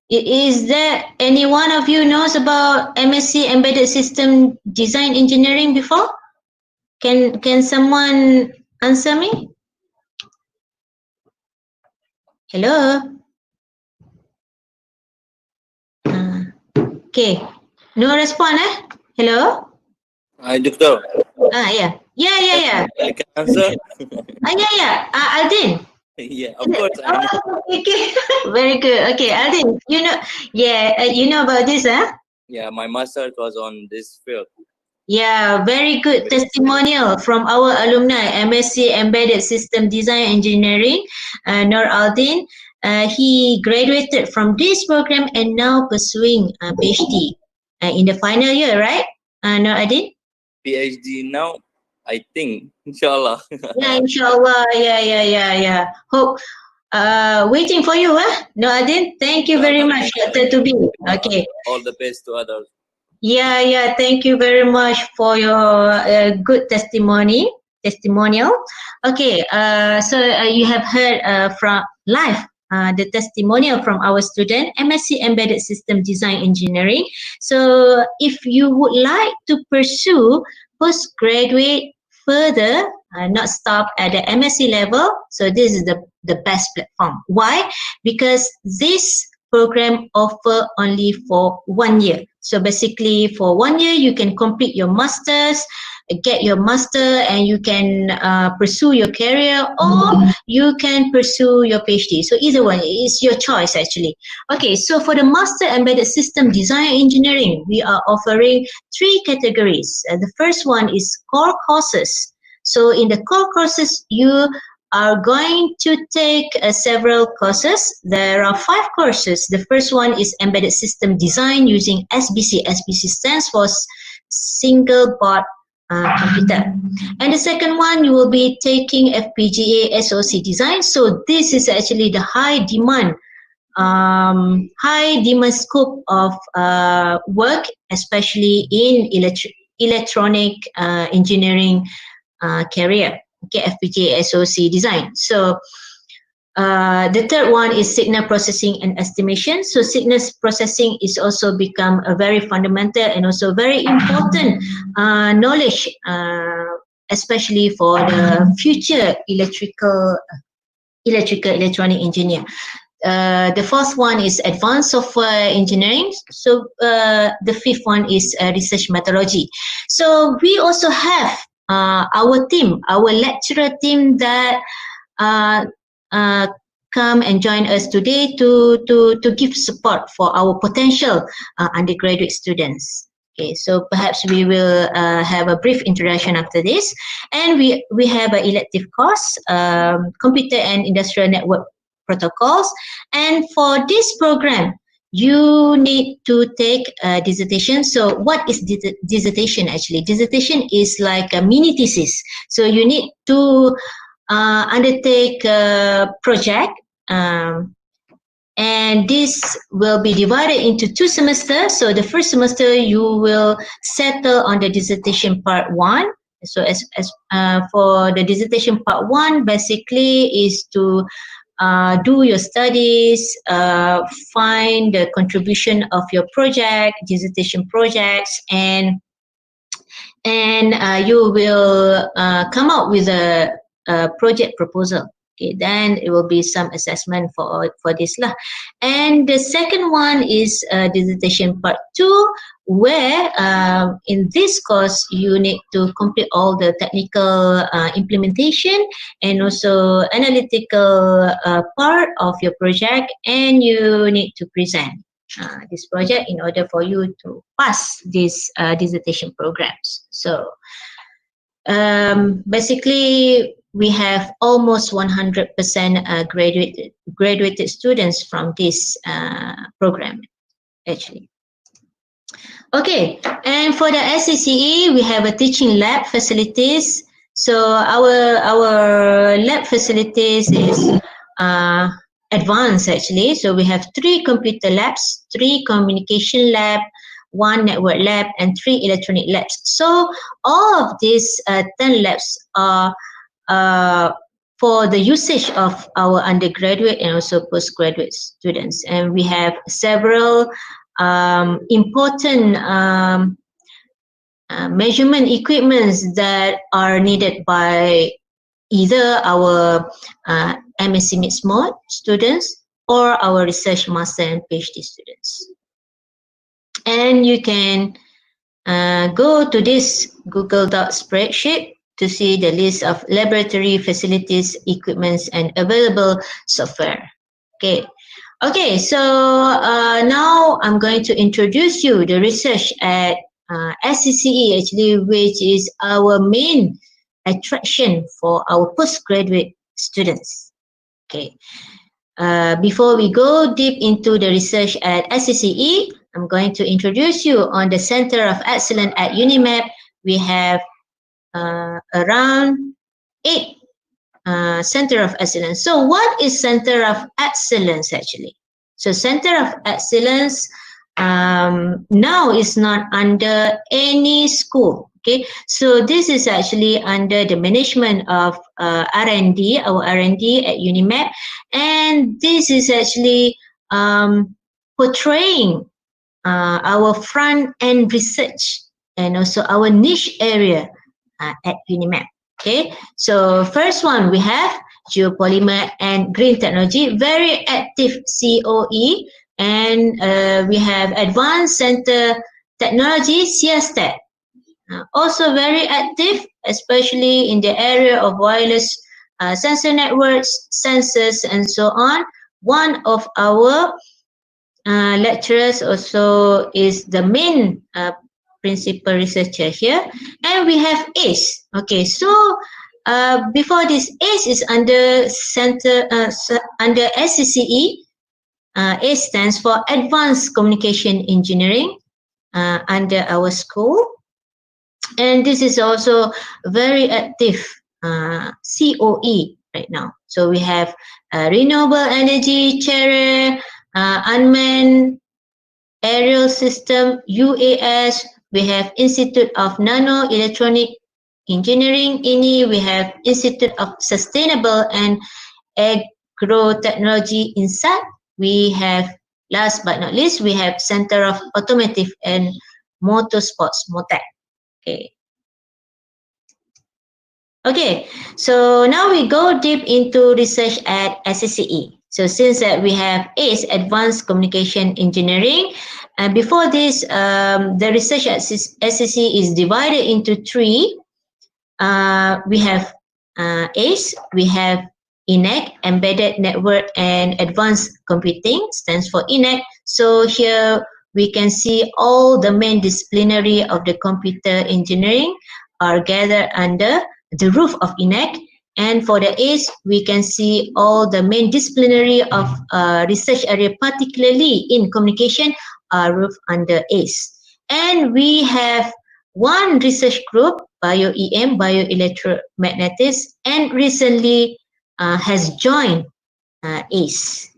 is there any one of you knows about MSc embedded system design engineering before? Can someone answer me? Hello? Okay. No response, eh? Hello? Hi, Doctor. Yeah. Yeah. I can answer. Yeah. Aldin. Yeah, of course I know. Okay. Very good. Okay, Aldin, you know, you know about this, huh? Yeah, my master was on this field. Yeah, very good testimonial from our alumni, MSc Embedded System Design Engineering, Nur Aldin. He graduated from this program and now pursuing a PhD in the final year, right, Nur Aldin? PhD now, I think, inshallah. Yeah, inshallah. Yeah. Hope. Waiting for you, huh? Nur Aldin, thank you very much, Dr. Tubi. Okay. All the best to others. Yeah. Thank you very much for your good testimonial. Okay, so you have heard from live the testimonial from our student, MSc Embedded System Design Engineering. So if you would like to pursue postgraduate further, not stop at the MSc level, so this is the best platform. Why? Because this program offer only for 1 year. So basically for 1 year, you can complete your master's, get your master, and you can pursue your career, or you can pursue your PhD. So either one is your choice actually. Okay, so for the Master Embedded System Design Engineering, we are offering 3 categories. The first one is core courses. So in the core courses, you are going to take several courses. There are 5 courses. The first one is Embedded System Design using SBC. SBC stands for Single Board Computer. And the second one, you will be taking FPGA SoC Design. So this is actually the high demand scope of work, especially in electronic engineering career. Okay, FPGA SoC design. So the third one is signal processing and estimation. So signal processing is also become a very fundamental and also very important knowledge, especially for the future electronic engineer. The fourth one is advanced software engineering. So the fifth one is research methodology. So we also have our team, our lecturer team that come and join us today to give support for our potential undergraduate students. Okay, so perhaps we will have a brief introduction after this. And we have an elective course, Computer and Industrial Network Protocols. And for this program, you need to take a dissertation. So what is dissertation actually? Dissertation is like a mini thesis. So you need to undertake a project, and this will be divided into 2 semesters. So the first semester you will settle on the dissertation part 1. So as for the dissertation part 1, basically is to do your studies, find the contribution of your project, dissertation projects, and you will come up with a project proposal. Okay, then it will be some assessment for this lah. And the second one is dissertation part 2, where in this course you need to complete all the technical implementation and also analytical part of your project, and you need to present this project in order for you to pass these dissertation programs. So basically we have almost 100% graduated students from this program actually. Okay, and for the SCCE, we have a teaching lab facilities. So our lab facilities is advanced actually. So we have 3 computer labs, 3 communication lab, 1 network lab, and 3 electronic labs. So all of these 10 labs are for the usage of our undergraduate and also postgraduate students. And we have several important measurement equipments that are needed by either our MSc Mixed-Mode students or our research master and PhD students. And you can go to this Google Doc spreadsheet to see the list of laboratory facilities, equipments, and available software. Okay, so now I'm going to introduce you the research at SCCE actually, which is our main attraction for our postgraduate students. Okay, before we go deep into the research at SCCE, I'm going to introduce you on the Center of Excellence at UniMAP. We have around 8 Center of Excellence. So what is Center of Excellence actually? So Center of Excellence now is not under any school. Okay, so this is actually under the management of R&D, our R&D at UniMAP, and this is actually portraying our front-end research and also our niche area at UniMAP. Okay, so first one we have geopolymer and green technology, very active COE, and we have advanced center technology, CSTech, also very active, especially in the area of wireless sensor networks, sensors, and so on. One of our lecturers also is the main principal researcher here, and we have ACE. Okay, so before this, ACE is under under SCCE. ACE stands for Advanced Communication Engineering under our school, and this is also very active COE right now. So we have renewable energy, CHERE, unmanned aerial system, UAS. We have Institute of Nano Electronic Engineering, INI. We have Institute of Sustainable and Agro Technology, INSAT. We have, last but not least, we have Center of Automotive and Motorsports, MOTEC. Okay, so now we go deep into research at SCCE. So since we have ACE, Advanced Communication Engineering, and before this, the research at SCCE is divided into 3. We have ACE, we have ENAC, Embedded Network and Advanced Computing, stands for ENAC. So here we can see all the main disciplinary of the computer engineering are gathered under the roof of ENAC. And for the ACE, we can see all the main disciplinary of research area, particularly in communication, are grouped under ACE. And we have one research group, Bio-EM, Bioelectromagnetics, and recently has joined ACE.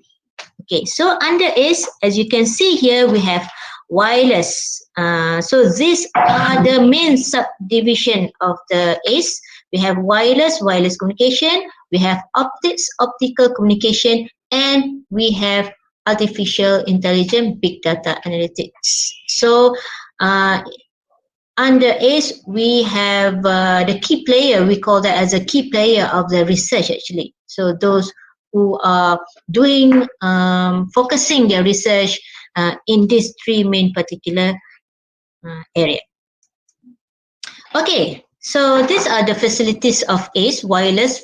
Okay, so under ACE, as you can see here, we have wireless. So these are the main subdivision of the ACE. We have wireless communication, we have optics, optical communication, and we have artificial intelligence, big data analytics. So under ACE, we have the key player, we call that as a key player of the research actually. So those who are doing, focusing their research in these 3 main particular area. Okay, so these are the facilities of ACE, wireless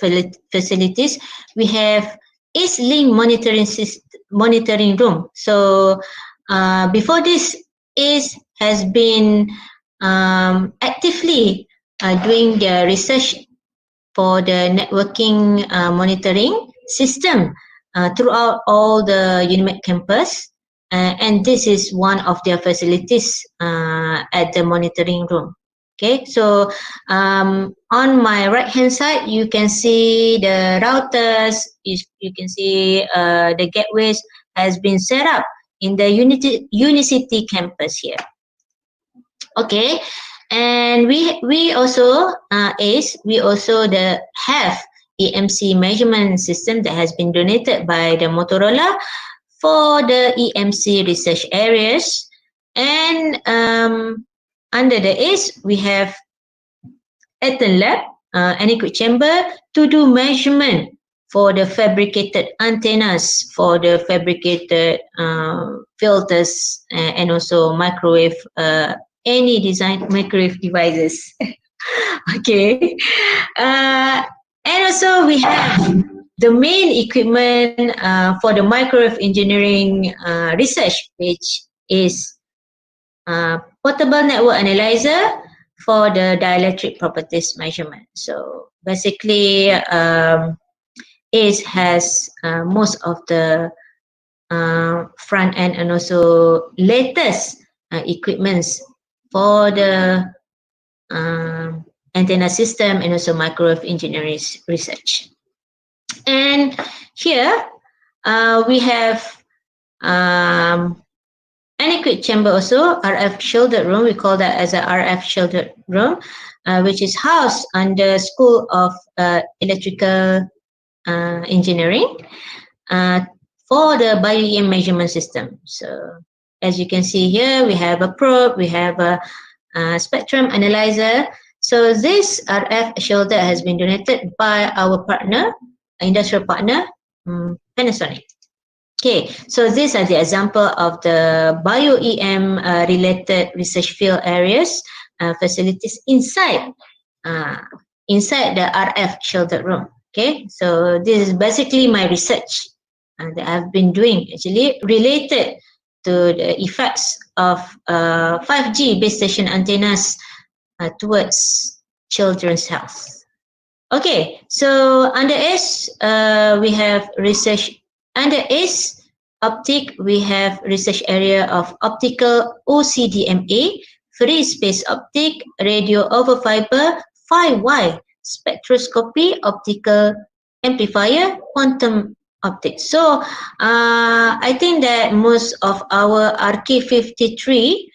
facilities. We have ACE Link monitoring room. So before this, ACE has been actively doing the research for the networking monitoring system throughout all the UniMAP campus, and this is one of their facilities at the monitoring room. Okay, so on my right hand side, you can see the routers, you can see the gateways has been set up in the Unicity campus here. Okay, and we also have EMC measurement system that has been donated by the Motorola for the EMC research areas, and under the ACE we have Ethan Lab, anechoic chamber to do measurement for the fabricated antennas, for the fabricated filters, and also microwave, any design microwave devices. Okay, and also we have the main equipment for the microwave engineering research, which is portable network analyzer for the dielectric properties measurement. So basically, ACE has most of the front end and also latest equipments for the antenna system and also microwave engineering research. And here we have anechoic chamber also, RF shielded room. We call that as a RF shielded room, which is housed under School of Electrical Engineering for the bio-EM measurement system. So as you can see here, we have a probe, we have a spectrum analyzer. So this RF shielded has been donated by our partner, industrial partner, Panasonic. Okay, so these are the example of the bio-EM related research field areas, facilities inside the RF shielded room. Okay, so this is basically my research that I've been doing, actually related to the effects of 5G base station antennas towards children's health. Okay, so under ACE, we have research. Under ACE Optic, we have research area of optical OCDMA, free space optic, radio over fiber, 5Y, spectroscopy, optical amplifier, quantum optics. So I think that most of our RK53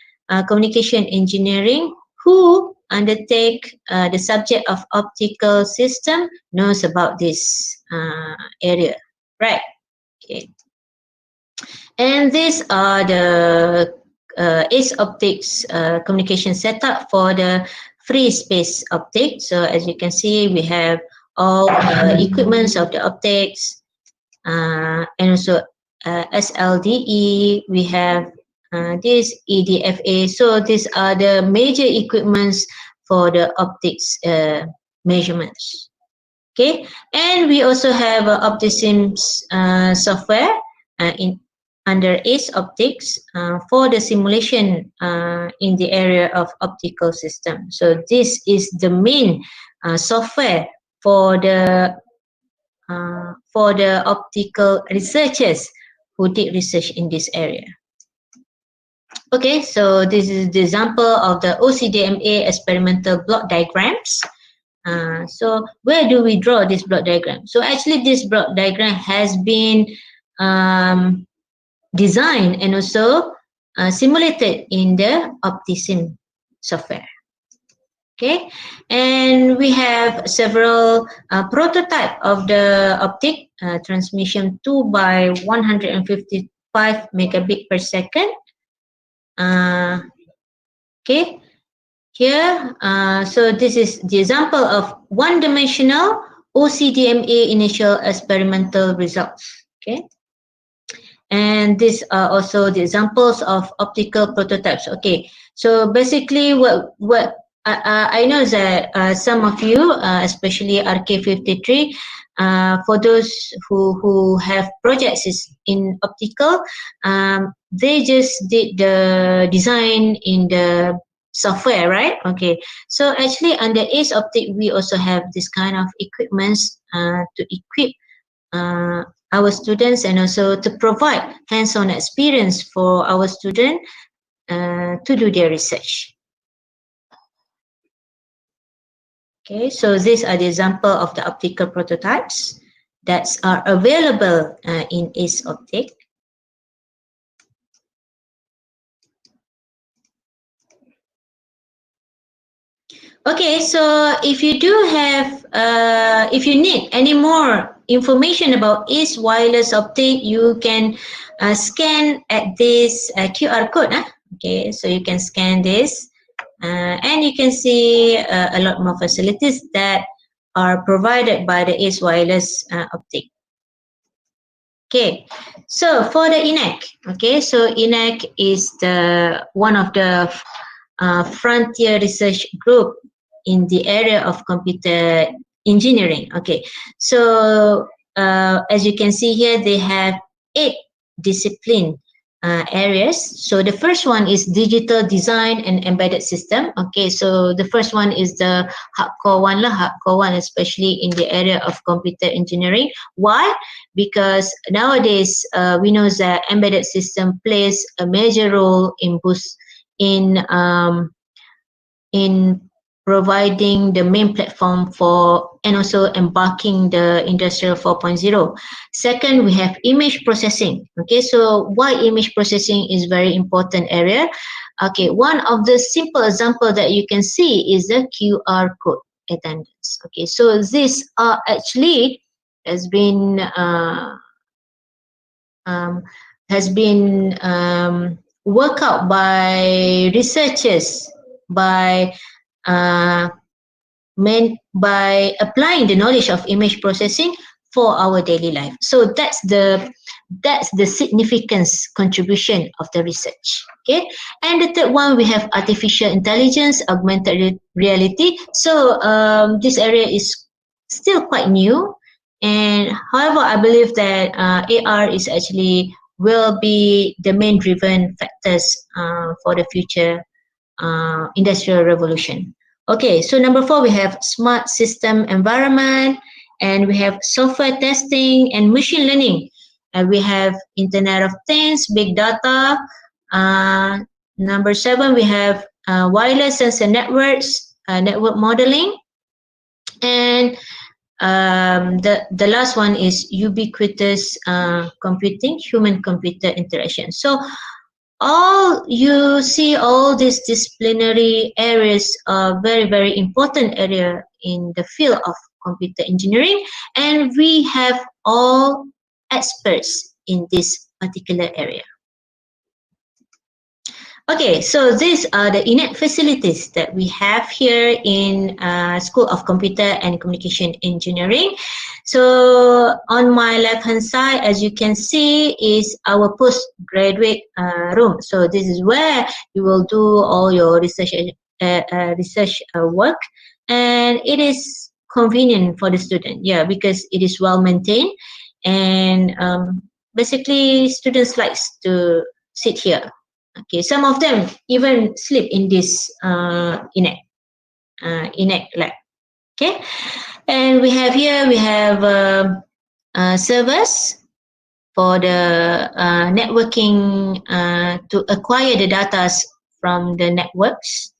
communication engineering who undertake the subject of optical system knows about this area, right? Okay. And these are the ACE Optics communication setup for the free space optic. So as you can see, we have all equipments of the optics, and also SLDE, we have this EDFA. So these are the major equipments for the optics measurements. Okay, and we also have OptiSIMS software under ACE Optics for the simulation in the area of optical system. So this is the main software for the optical researchers who did research in this area. Okay, so this is the example of the OCDMA experimental block diagrams. So where do we draw this block diagram? So actually this block diagram has been designed and also simulated in the OptiSIM software. Okay, and we have several prototype of the optic transmission 2 by 155 megabit per second. Okay, here, so this is the example of one-dimensional OCDMA initial experimental results. Okay, and these are also the examples of optical prototypes. Okay, so basically, what I know that some of you, especially RK53, for those who have projects in optical, they just did the design in the software, right? Okay, so actually under ACE Optic, we also have this kind of equipments to equip our students and also to provide hands-on experience for our students to do their research. Okay, so these are the example of the optical prototypes that are available in ACE Optic. Okay, so if you do have, if you need any more information about ACE Wireless Optic, you can scan at this QR code. Okay, so you can scan this and you can see a lot more facilities that are provided by the ACE Wireless Optic. Okay, so for the INEC, okay, so INEC is the one of the frontier research group in the area of computer engineering. Okay, so as you can see here, they have 8 discipline areas. So the first one is digital design and embedded system. Okay, so the first one is the hardcore one, especially in the area of computer engineering. Why? Because nowadays we know that embedded system plays a major role in providing the main platform for and also embarking the industrial 4.0. Second, we have image processing. Okay, so why image processing is very important area? Okay, one of the simple example that you can see is the QR code attendance. Okay, so this actually has been worked out by researchers by applying the knowledge of image processing for our daily life. So that's the significance contribution of the research. Okay, and the third one, we have artificial intelligence, augmented reality. So this area is still quite new, and however, I believe that AR is actually will be the main driven factors for the future industrial revolution. Okay, so number 4, we have smart system environment, and we have software testing and machine learning. We have Internet of Things, big data. Number 7, we have wireless sensor networks, network modeling, and the last one is ubiquitous computing, human-computer interaction. So you see all these disciplinary areas are very, very important area in the field of computer engineering, and we have all experts in this particular area. Okay, so these are the INEC facilities that we have here in School of Computer and Communication Engineering. So on my left hand side, as you can see, is our postgraduate room. So this is where you will do all your research work, and it is convenient for the student, yeah, because it is well maintained, and basically students likes to sit here. Okay, some of them even sleep in this INEC lab. Okay, and we have here, we have servers for the networking to acquire the data from the networks.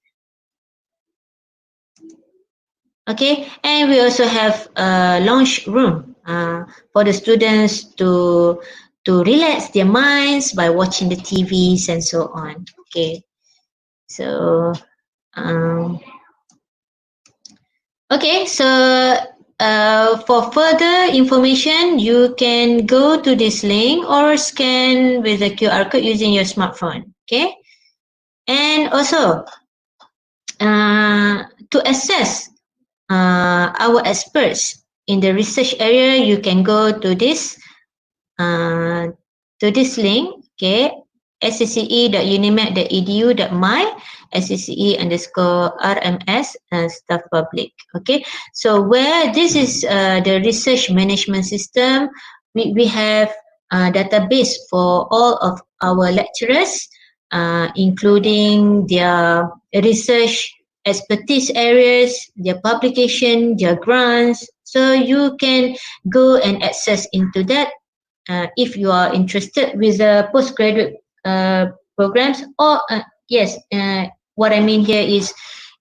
Okay, and we also have a lounge room for the students to relax their minds by watching the TVs and so on. Okay, so okay, so for further information, you can go to this link or scan with the QR code using your smartphone. Okay, and also to assess our experts in the research area, you can go to this link. Okay, scce.unimap.edu.my scce_rms staff public. Okay, so where this is the research management system, we have a database for all of our lecturers, including their research expertise areas, their publication, their grants. So you can go and access into that if you are interested with the postgraduate programs, or yes, what I mean here is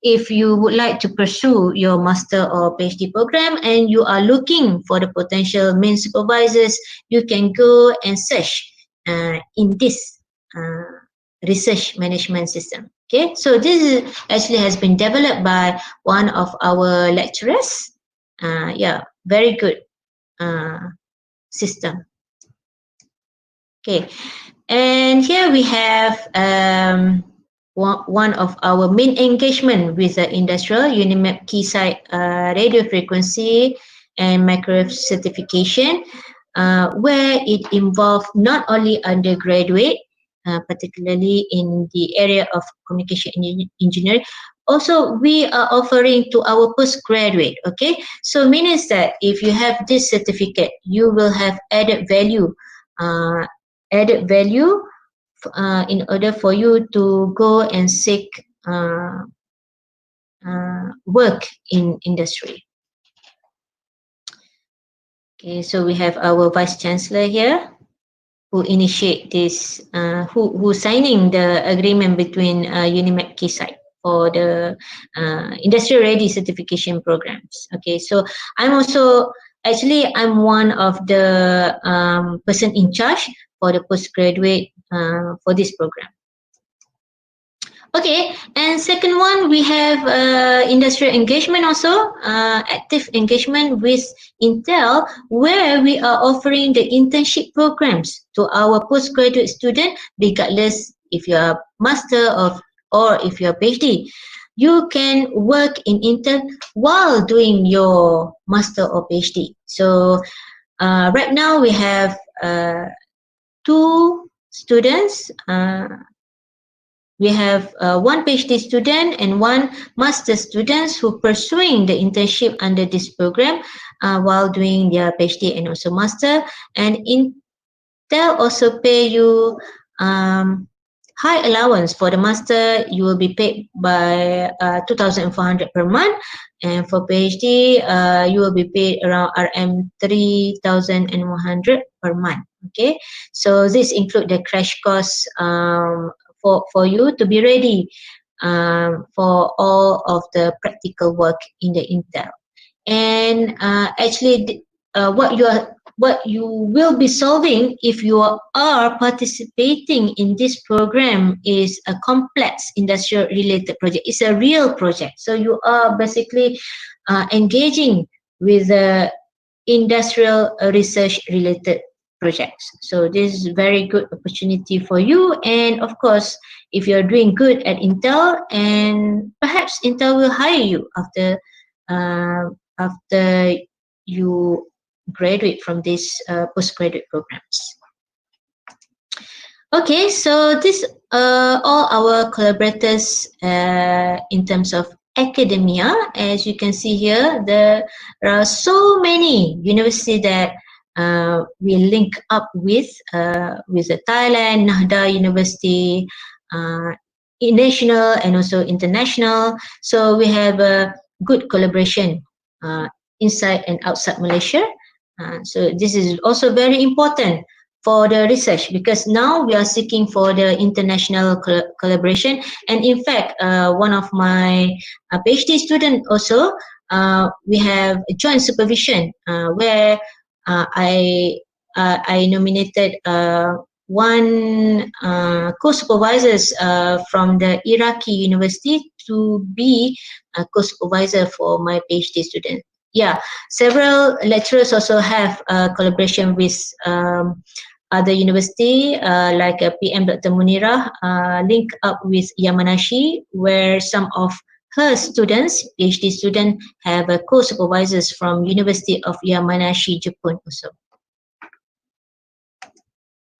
if you would like to pursue your master or PhD program and you are looking for the potential main supervisors, you can go and search in this research management system. Okay, so this is actually has been developed by one of our lecturers. Yeah, very good system. Okay, and here we have one of our main engagement with the industrial UniMAP key site radio frequency and microwave certification, where it involved not only undergraduate, particularly in the area of communication engineering. Also, we are offering to our postgraduate. Okay, so means that if you have this certificate, you will have added value. In order for you to go and seek work in industry. Okay, so we have our Vice Chancellor here who initiate this, who signing the agreement between UniMAP KeySite for the industrial ready certification programs. Okay, so I'm one of the person in charge for the postgraduate for this program. Okay, and second one, we have industrial engagement also, active engagement with Intel, where we are offering the internship programs to our postgraduate student, regardless if you are master or if you are PhD. You can work in Intel while doing your master or PhD. So right now we have 2 students. We have one PhD student and one master students who pursuing the internship under this program while doing their PhD and also master. And Intel also pay you high allowance. For the master, you will be paid by 2,400 per month, and for PhD, you will be paid around RM 3,100 per month. Okay, so this include the crash course for you to be ready for all of the practical work in the Intel. And actually, what you will be solving if you are participating in this program is a complex industrial related project. It's a real project. So you are basically engaging with the industrial research related projects. So this is very good opportunity for you. And of course, if you're doing good at Intel, and perhaps Intel will hire you after you graduate from these postgraduate programs. Okay, so this all our collaborators in terms of academia. As you can see here, there are so many universities that we link up with the Thailand, Nahda University, national and also international. So we have a good collaboration inside and outside Malaysia. So this is also very important for the research, because now we are seeking for the international collaboration. And in fact, one of my PhD student also, we have a joint supervision where I nominated one co-supervisors from the Iraqi university to be a co-supervisor for my PhD student. Yeah, several lecturers also have collaboration with other university like PM Dr. Munirah link up with Yamanashi, where some of her students, PhD students, have co-supervisors from University of Yamanashi, Japan also.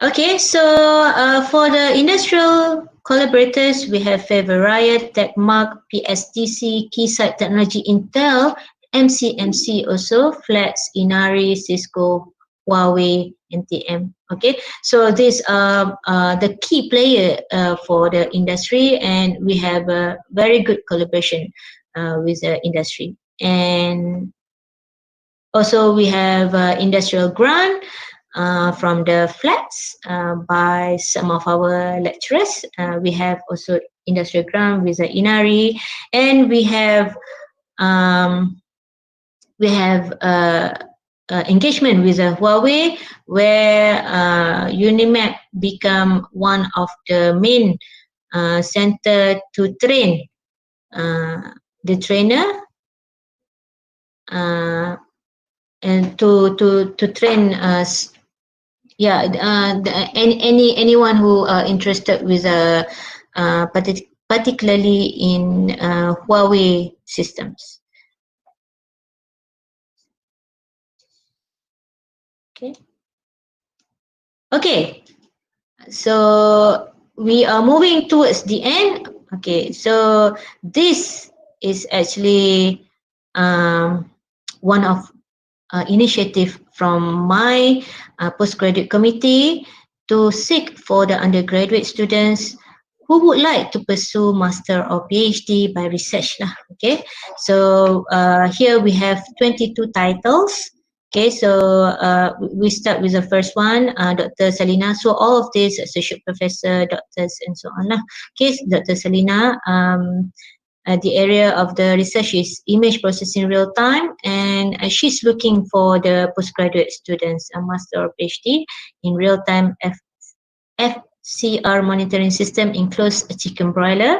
Okay, so for the industrial collaborators, we have Favorite, Techmark, PSTC, Keysight Technology, Intel, MCMC also, Flex, Inari, Cisco, Huawei, NTM. Okay, so these are the key player for the industry, and we have a very good collaboration with the industry. And also we have industrial grant from the Flex by some of our lecturers. We have also industrial ground with the Inari, and we have engagement with Huawei, where UniMAP become one of the main center to train the trainer and to train anyone who are interested with particularly in Huawei systems. Okay, so we are moving towards the end. Okay, so this is actually one of initiative from my postgraduate committee to seek for the undergraduate students who would like to pursue master or PhD by research lah. Okay, so here we have 22 titles. Okay, so we start with the first one, Dr. Salina. So all of these associate professor, doctors, and so on lah. Okay, Dr. Salina. The area of the research is image processing real time, and she's looking for the postgraduate students, a master or PhD in real time FCR monitoring system includes a chicken broiler.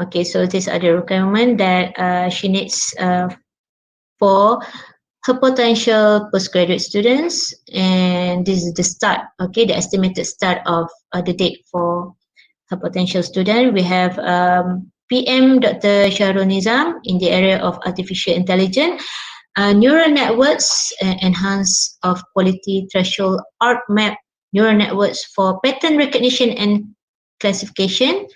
Okay, so these are the requirements that she needs for her potential postgraduate students, and this is the start. Okay, the estimated start of the date for her potential student. We have PM Dr. Shahrul Nizam in the area of artificial intelligence, neural networks, enhance of quality threshold ArcMap neural networks for pattern recognition and classification.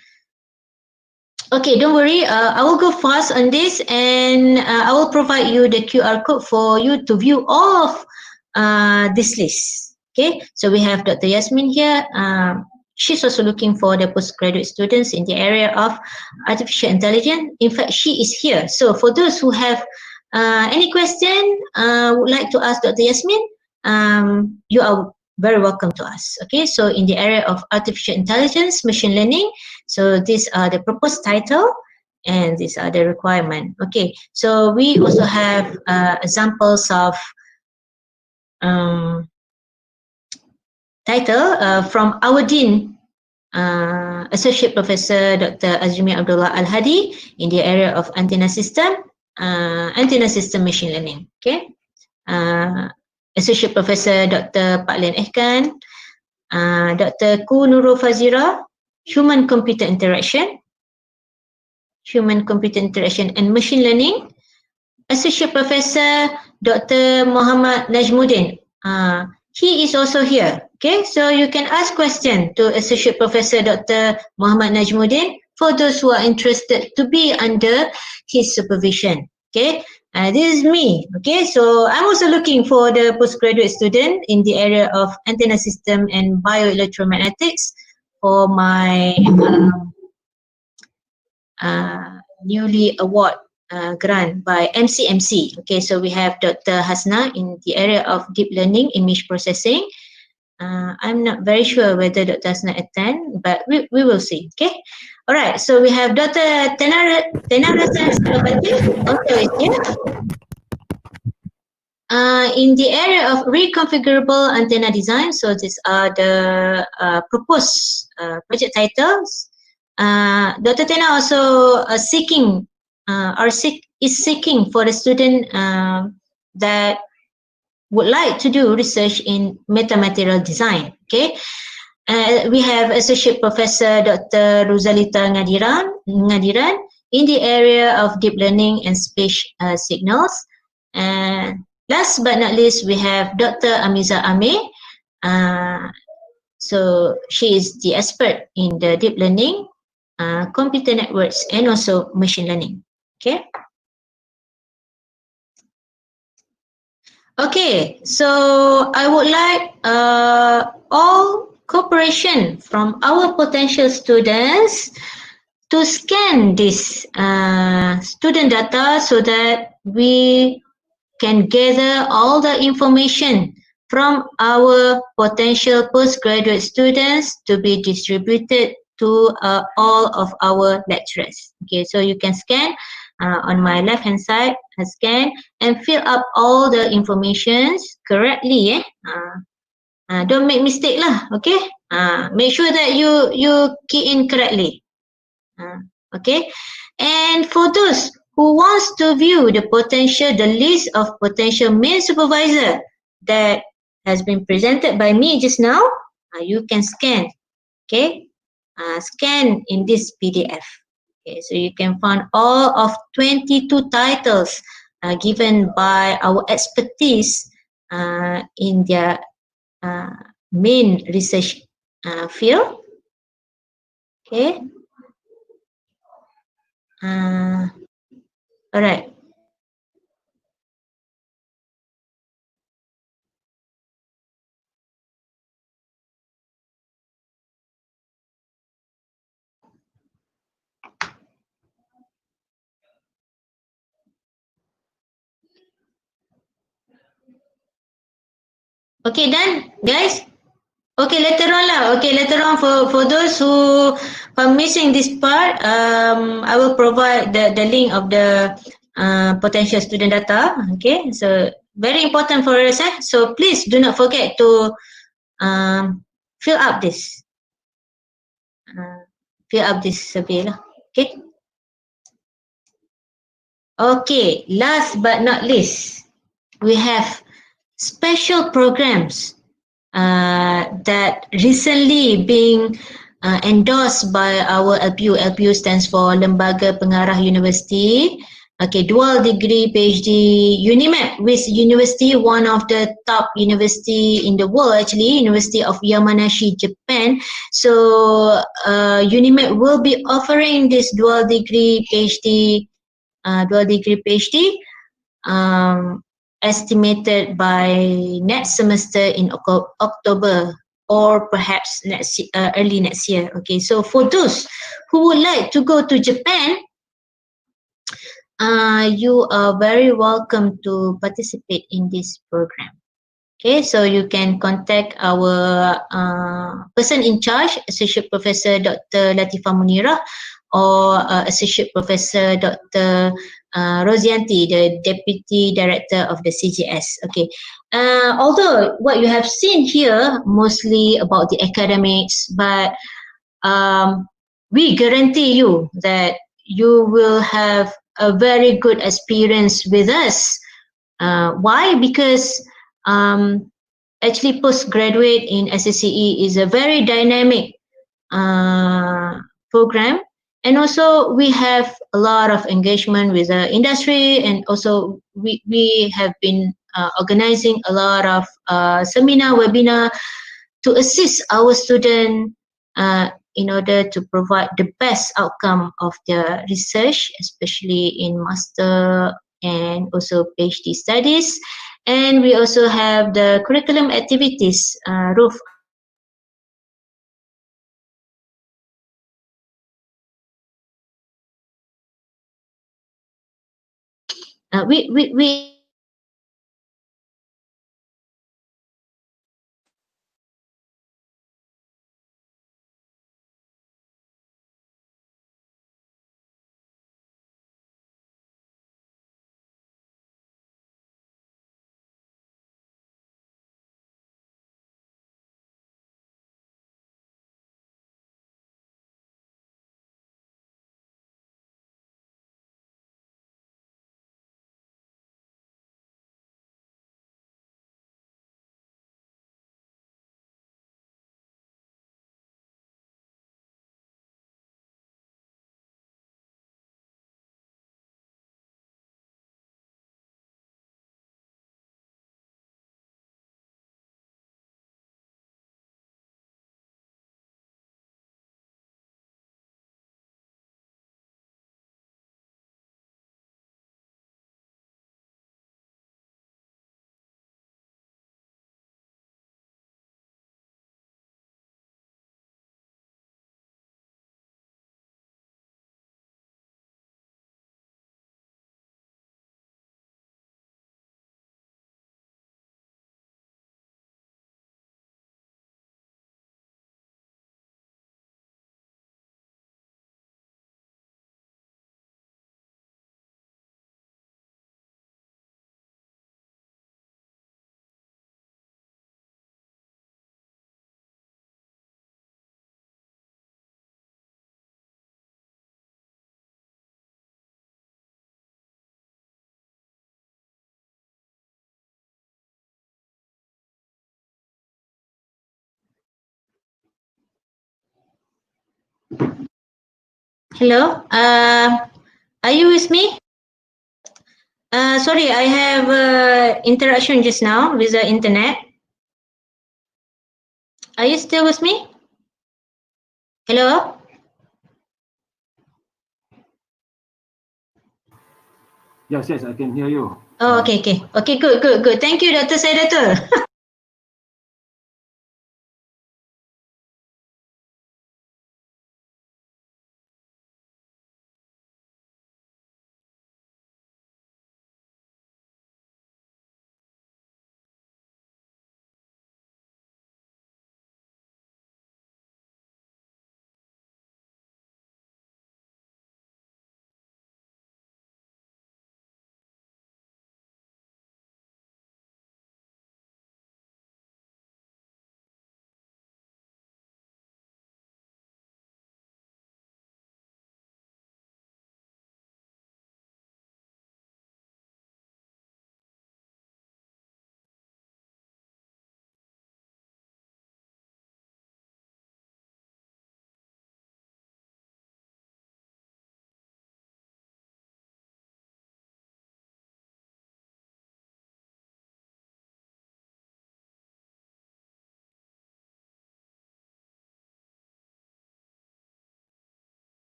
Okay, don't worry, I will go fast on this, and I will provide you the QR code for you to view all of this list. Okay, so we have Dr. Yasmin here. She's also looking for the postgraduate students in the area of artificial intelligence. In fact, she is here. So for those who have any question, would like to ask Dr. Yasmin, you are very welcome to us. Okay, so in the area of artificial intelligence, machine learning, so these are the proposed title and these are the requirement. Okay, so we also have examples of title from our Dean, Associate Professor Dr. Azmi Abdullah Al-Hadi in the area of antenna system machine learning. Okay, Associate Professor Dr. Pak Len Ehkan, Dr. Ku Nurul Fazira, human computer interaction and machine learning. Associate Professor Dr. Muhammad Najmuddin, he is also here. Okay, so you can ask question to Associate Professor Dr. Muhammad Najmuddin for those who are interested to be under his supervision. Okay, this is me. Okay, so I'm also looking for the postgraduate student in the area of antenna system and bioelectromagnetics for my newly award grant by MCMC. Okay, so we have Dr. Hasna in the area of deep learning image processing. I'm not very sure whether Dr. Hasna attend, but we will see. Okay, all right. So we have Dr. Tenarasan Sarabati also is here. In the area of reconfigurable antenna design, so these are the proposed project titles. Dr. Tena also is seeking for the student that would like to do research in metamaterial design. Okay, we have Associate Professor Dr. Ruzalita Ngadiran in the area of deep learning and speech signals. And last but not least, we have Dr. Amiza Ame. So she is the expert in the deep learning, computer networks, and also machine learning. Okay. Okay, so I would like all cooperation from our potential students to scan this student data so that we can gather all the information from our potential postgraduate students to be distributed to all of our lecturers. Okay, so you can scan on my left hand side, scan and fill up all the informations correctly. Don't make mistake lah. Okay, make sure that you key in correctly. Okay, and for those who wants to view the list of potential main supervisor that has been presented by me just now, you can scan. Okay, scan in this PDF. Okay, so you can find all of 22 titles given by our expertise in their main research field. Okay. Alright. Okay, done, guys. Okay, later on lah. Okay, later on for those who are missing this part, I will provide the link of the potential student data. Okay, so very important for us. So please do not forget to fill up this. Fill up this survey lah. Okay. Okay, last but not least, we have special programs that recently being endorsed by our LPU. LPU stands for Lembaga Pengarah Universiti. Okay, dual degree PhD UniMAP, with university, one of the top university in the world actually, University of Yamanashi, Japan. So UniMAP will be offering this dual degree PhD estimated by next semester in October or perhaps early next year. Okay, so for those who would like to go to Japan, you are very welcome to participate in this program. Okay, so you can contact our person in charge, Associate Professor Dr. Latifah Munirah, or Associate Professor Dr. Rosianti, the Deputy Director of the CGS. Okay, although what you have seen here mostly about the academics, but we guarantee you that you will have a very good experience with us. Why? Because actually postgraduate in SCCE is a very dynamic program, and also we have a lot of engagement with the industry, and also we have been organizing a lot of seminar, webinar to assist our student in order to provide the best outcome of their research, especially in master and also PhD studies. And we also have the curriculum activities, Ruth. We Hello. Are you with me? Sorry, I have interaction just now with the internet. Are you still with me? Hello. Yes, I can hear you. Oh, okay. Okay, good. Thank you, Dr. Saidatul.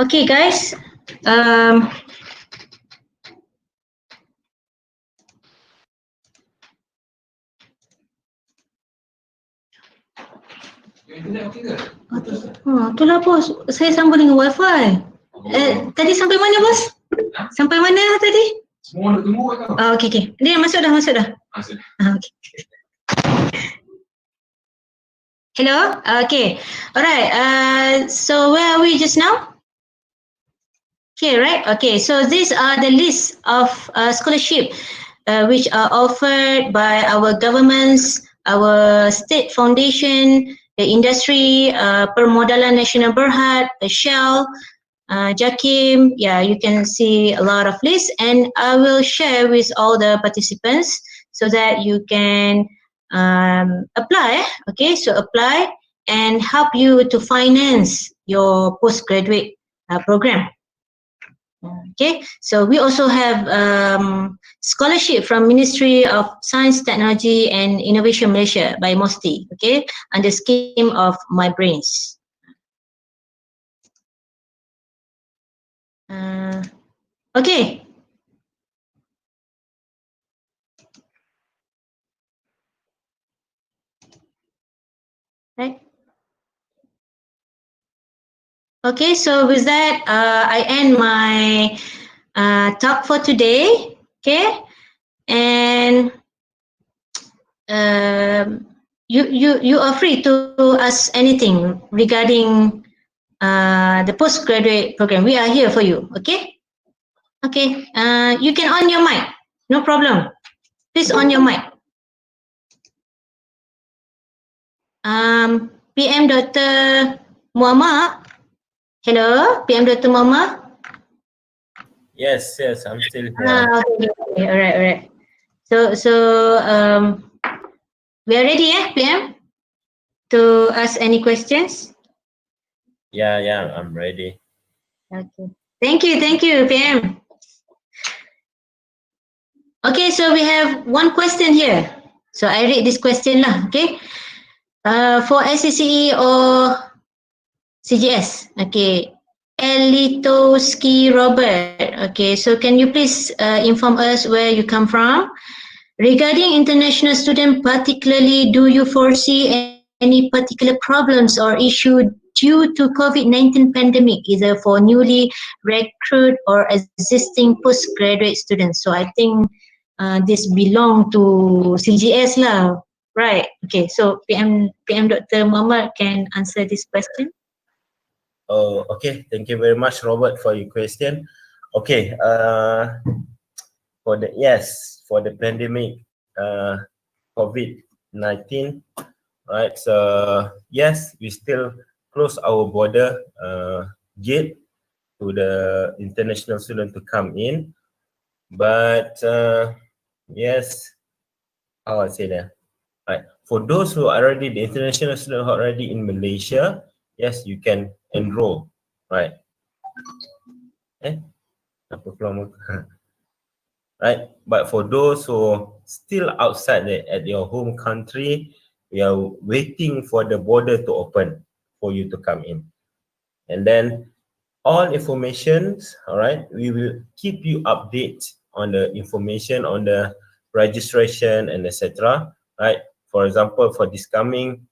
Okay, guys. Itulah bos, saya sambung dengan wifi. Tadi sampai mana bos? Sampai mana tadi? Semua nak tunggu atau? Okay. Dia masuk dah. Okay. Hello. Okay. Alright. So where are we just now? Here, right? Okay. So these are the list of scholarship which are offered by our governments, our state foundation, the industry, Permodalan Nasional Berhad, Shell, JKIT. Yeah, you can see a lot of lists, and I will share with all the participants so that you can apply. Okay, so apply and help you to finance your postgraduate program. Okay, so we also have scholarship from Ministry of Science, Technology and Innovation Malaysia by MOSTI, okay, under scheme of My Brains. Okay. Right. Okay, so with that, I end my talk for today. Okay, and you are free to ask anything regarding the postgraduate program. We are here for you. Okay. Okay. You can on your mic. No problem. Please on your mic. PM Dr. Muhammad. Hello, PM Dr. Muhammad. Yes, I'm still here. Okay. All right. So we are ready, PM, to ask any questions. Yeah, I'm ready. Okay. Thank you, PM. Okay, so we have one question here. So I read this question lah. Okay. For SCCE or CGS. Okay. Elitoski Robert. Okay, so can you please inform us where you come from? Regarding international students particularly, do you foresee any particular problems or issue due to COVID-19 pandemic, either for newly recruit or existing postgraduate students? So I think this belong to CGS lah, right? Okay, so PM Dr. Muhammad can answer this question. Oh, okay. Thank you very much, Robert, for your question. Okay. For the pandemic, COVID-19, right? So yes, we still close our border gate to the international student to come in. But yes, how I say that? Right. For those who are already the international students who are already in Malaysia, yes, you can enroll. Right. Apa keluar muka? Right. But for those who still outside at your home country, we are waiting for the border to open for you to come in. And then all informations, all right, we will keep you updated on the information on the registration and etc. Right. For example, for this coming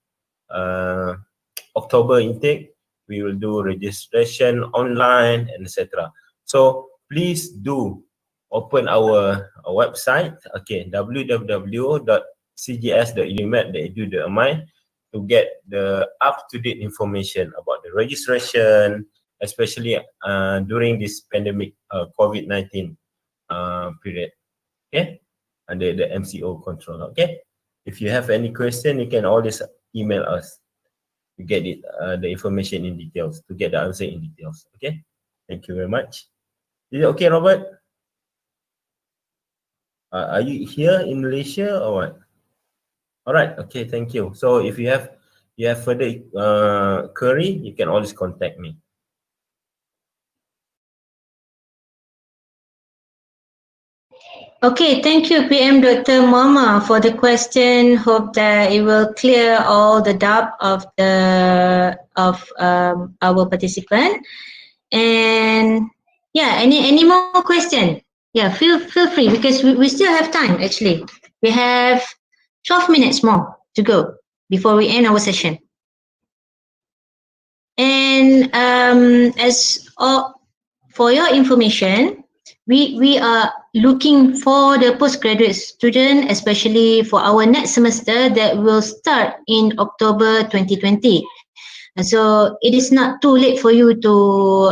October intake, we will do registration online and etc. So please do open our website, okay, www.cgs.unimap.edu.my to get the up-to-date information about the registration, especially during this pandemic COVID-19 period, okay, under the MCO control, okay. If you have any question, you can always email us to get it, the information in details, to get the answer in details, okay. Thank you very much. Is it okay, Robert? Are you here in Malaysia or what? All right, okay, thank you. So if you have further query, you can always contact me. Okay, thank you, PM Dr. Mama, for the question. Hope that it will clear all the doubt of our participant. And yeah, any more question? Yeah, feel free, because we still have time. Actually, we have 12 minutes more to go before we end our session. And for your information, we are looking for the postgraduate student, especially for our next semester that will start in October 2020. So it is not too late for you to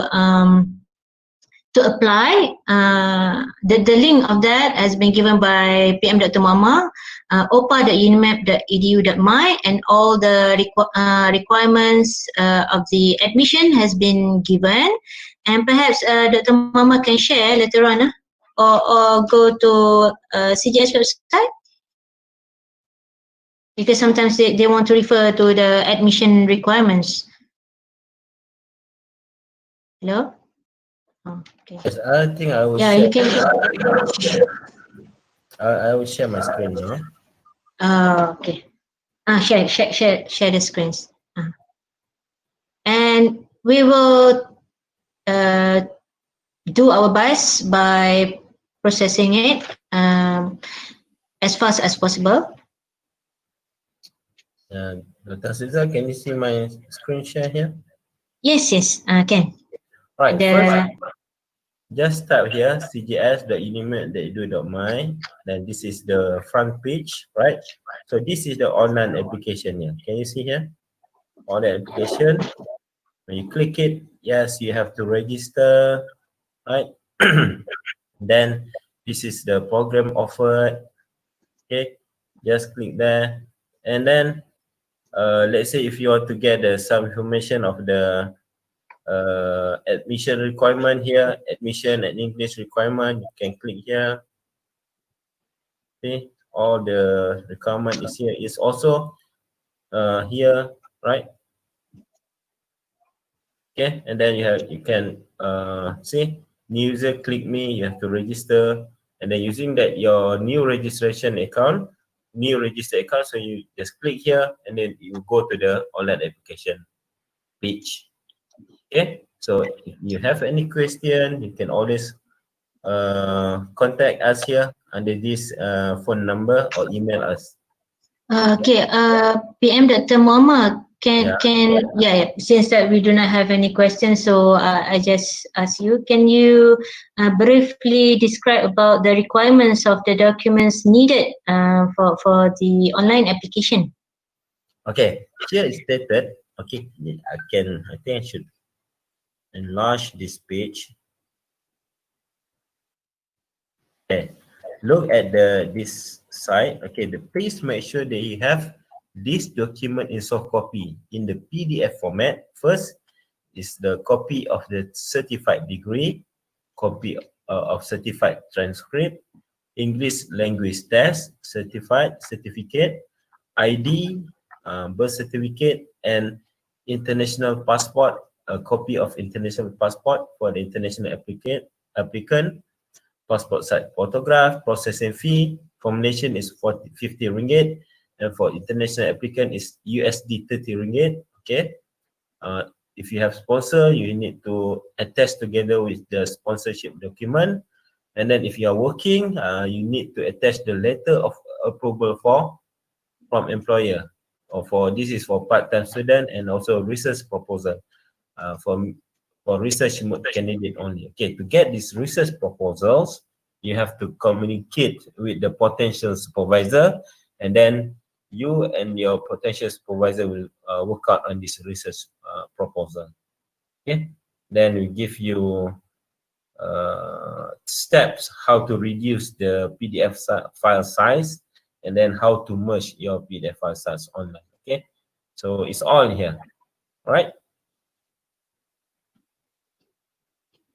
apply. The link of that has been given by PM Dr. Mama, opa.unimap.edu.my, and all the requirements of the admission has been given. And perhaps Dr. Mama can share later on, or go to CGS website, because sometimes they want to refer to the admission requirements. Hello? Oh, okay. Yes, I think I will Yeah, share. you can. I will share my screen here. Okay. Share the screens. And we will do our best by processing it as fast as possible. Dr. Siza, can you see my screen share here? Yes, can. Right, first, just type here cgs.unimap.edu.my. Then this is the front page, right? So this is the online application here. Can you see here? Online application. When you click it, yes, you have to register, right? Then this is the program offered. Okay, just click there. And then let's say if you want to get some information of the admission requirement here, admission and English requirement, you can click here. Okay, all the requirement is here. It's also here, right? Okay, and then you can see new user, click me, you have to register, and then using that your new registration account, new register account, so you just click here and then you go to the online application page. Okay, so if you have any question, you can always contact us here under this phone number or email us. Okay, PM Dr. Muhammad, since that we do not have any questions, so I just ask you, can you briefly describe about the requirements of the documents needed for the online application? Okay, here is stated. Okay, I think I should enlarge this page. Okay, look at this side. Okay, please make sure that you have this document in soft copy in the PDF format. First is the copy of the certified degree, copy of certified transcript, English language test, certificate, ID, birth certificate, and international passport, a copy of international passport for the international applicant, passport size photograph, processing fee, formulation is 50 ringgit, and for international applicant is USD 30 ringgit. Okay. If you have sponsor, you need to attest together with the sponsorship document. And then if you are working, you need to attach the letter of approval from employer. Or this is for part-time student and also research proposal for research candidate only. Okay, to get these research proposals, you have to communicate with the potential supervisor, and then you and your potential supervisor will work out on this research proposal. Okay, then we give you steps how to reduce the PDF file size, and then how to merge your PDF file size online. Okay, so it's all here. All right.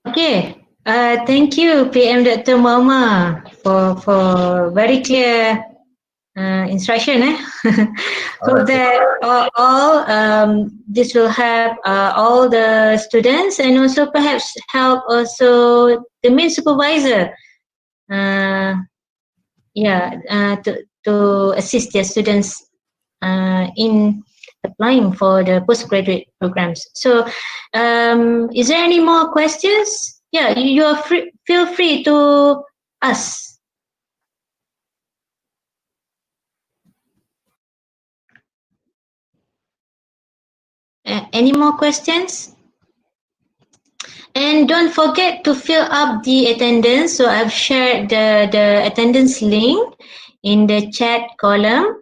Okay. Thank you, PM Dr. Muhammad, for very clear instruction. Hope that all this will help all the students, and also perhaps help also the main supervisor. To assist their students in applying for the postgraduate programs. So, is there any more questions? Yeah, you are free. Feel free to ask. Any more questions? And don't forget to fill up the attendance. So I've shared the attendance link in the chat column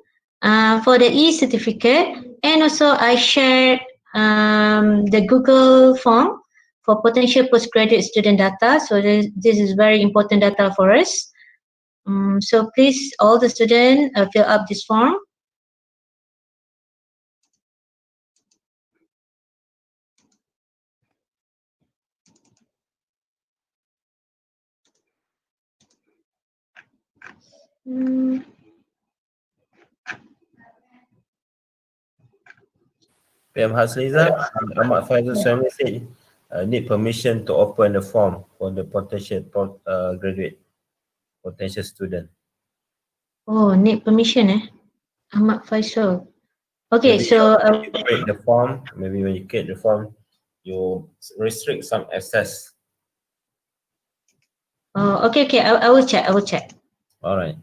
for the e-certificate, and also I shared the Google form for potential postgraduate student data. So this is very important data for us. So please, all the students, fill up this form. PM Hasliza, Ahmad Faizal Suhaimi said need permission to open the form for the potential graduate, potential student. Oh, need permission Ahmad Faisal. Okay, maybe so you create the form, maybe when you create the form, you restrict some access. oh, okay, I will check. All right.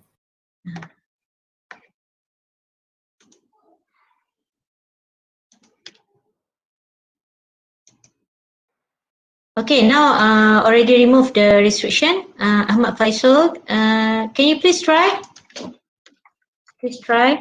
Okay, now already removed the restriction. Ahmad Faisal, can you please try? Please try.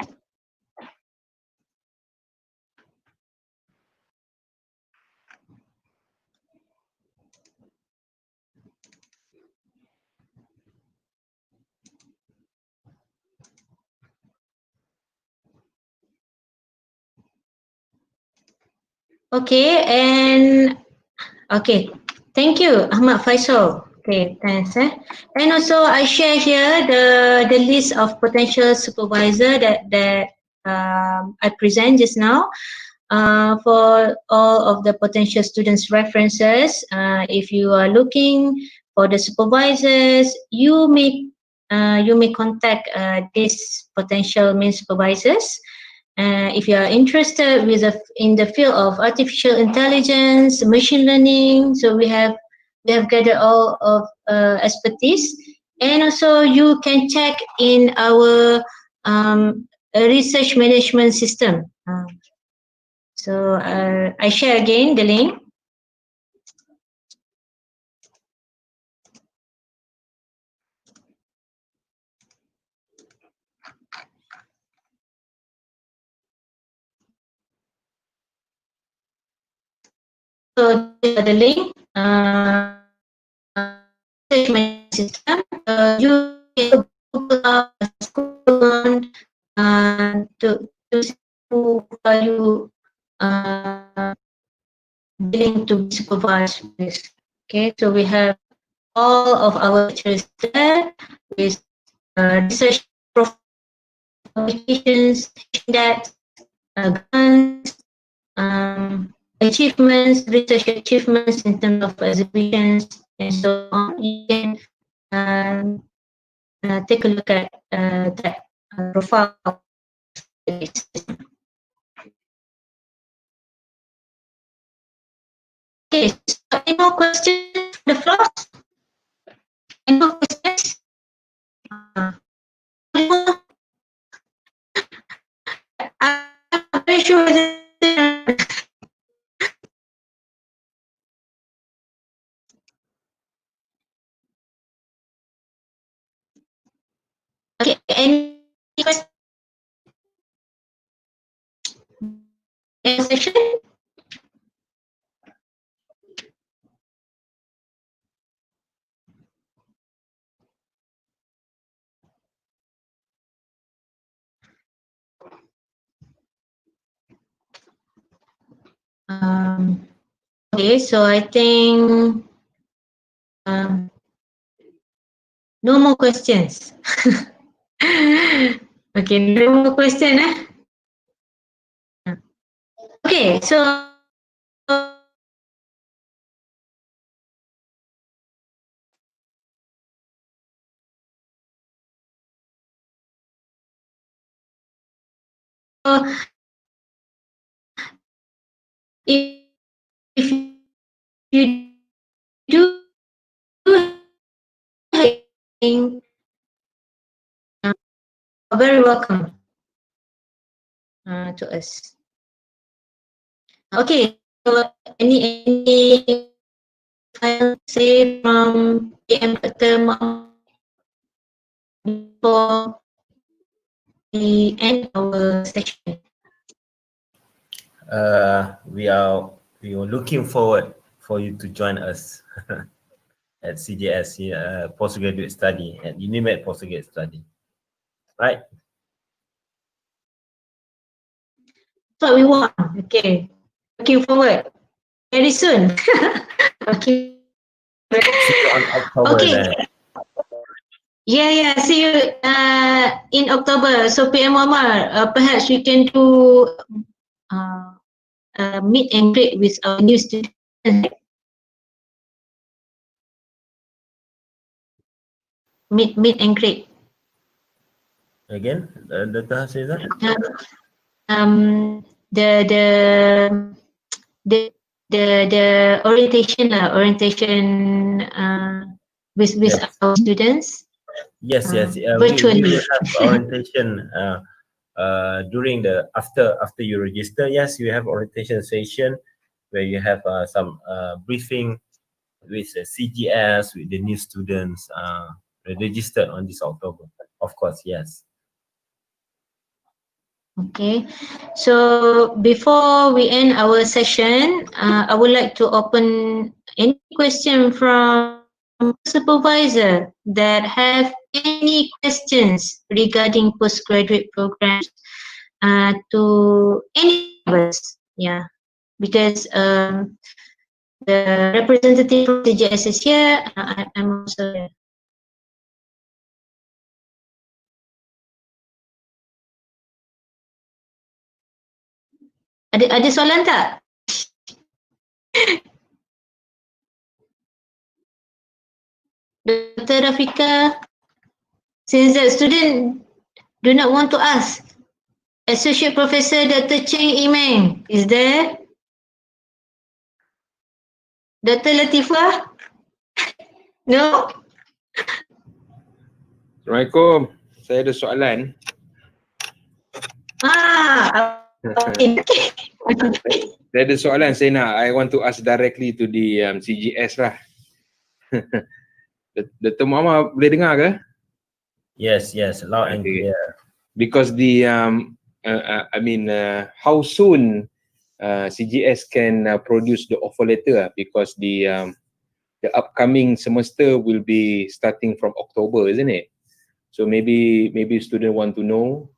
Okay, and okay, thank you, Ahmad Faisal. Okay, thanks. And also, I share here the list of potential supervisor that I present just now. For all of the potential students' references, if you are looking for the supervisors, you may contact these potential main supervisors. If you are interested in the field of artificial intelligence, machine learning, so we have gathered all of expertise, and also you can check in our research management system. So I share again the link. So the link research management system. You can Google to see who are you willing to be supervised with. Okay, so we have all of our lecturers there with research publications, that grants, achievements, research achievements in terms of exhibitions and so on. You can take a look at that profile. Okay, so any more questions from the floor? Any more questions? I'm very sure that okay, any questions? Any section? Okay, so I think no more questions. Okay, no more question. Okay, so if you do very welcome to us. Okay, so any final say from PM before we end our session? We are looking forward for you to join us at CGS postgraduate study at UniMAP postgraduate study, right? So we want. Okay, looking forward very soon. Okay. See you on October Okay. then. Yeah. See you in October. So PM Omar, perhaps we can do meet and greet with our new students. Meet and greet. Again, Dr. Hasizah? The orientation with Yes. our students. Yes. Virtually. We will have orientation during the after you register. Yes, you have orientation session where you have some briefing with CGS with the new students registered on this October. Of course, yes. Okay, so before we end our session, I would like to open any question from supervisor that have any questions regarding postgraduate programs to any of us. Yeah, because the representative from CGS is here. I'm also here. Ada soalan tak? Dr. Rafika, since the student do not want to ask, Associate Professor Dr. Cheng Imeng is there? Dr. Latifah? No? Assalamualaikum. Saya ada soalan. Okay. Saya ada soalan I want to ask directly to the CGS lah. Dr. Muhammad boleh dengar ke? Yes, loud and clear. Because the how soon CGS can produce the offer letter because the upcoming semester will be starting from October, isn't it? So maybe student want to know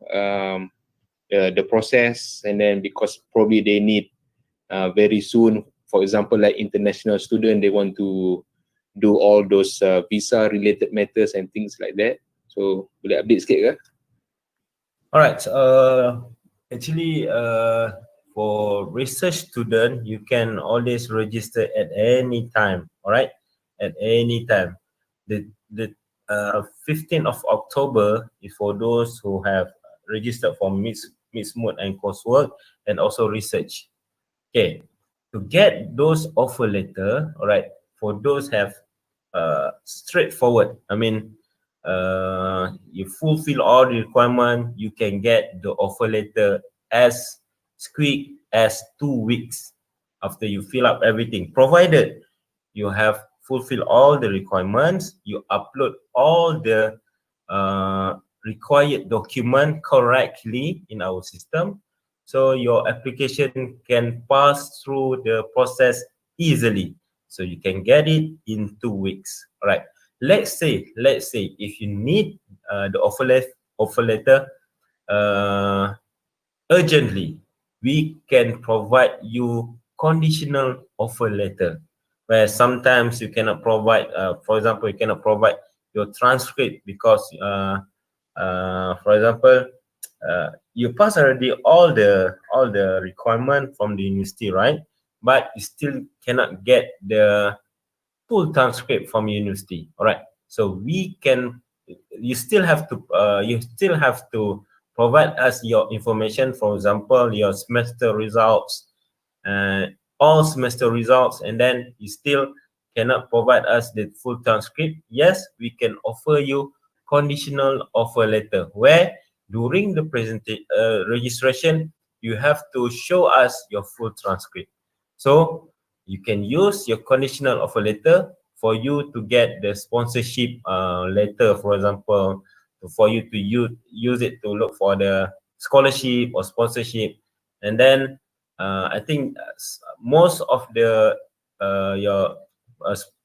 the process, and then because probably they need very soon, for example, like international student, they want to do all those visa related matters and things like that. So boleh update sikit ke? Alright, actually for research student, you can always register at any time, alright? At any time. The 15th of October is for those who have registered for mixed mode and coursework and also research. Okay, to get those offer letter, alright, for those have straightforward, I mean, you fulfill all the requirement, you can get the offer letter as quick as 2 weeks after you fill up everything, provided you have fulfill all the requirements, you upload all the required document correctly in our system, so your application can pass through the process easily. So you can get it in 2 weeks. All right. Let's say if you need the offer letter urgently, we can provide you conditional offer letter, where sometimes you cannot provide, for example, you cannot provide your transcript because, for example, you pass already all the requirement from the university, right? But you still cannot get the full transcript from university. All right. So we can. You still have to provide us your information. For example, your semester results, all semester results, and then you still cannot provide us the full transcript. Yes, we can offer you conditional offer letter, where during the registration, you have to show us your full transcript. So you can use your conditional offer letter for you to get the sponsorship letter, for example, for you to use it to look for the scholarship or sponsorship. And then I think most of the your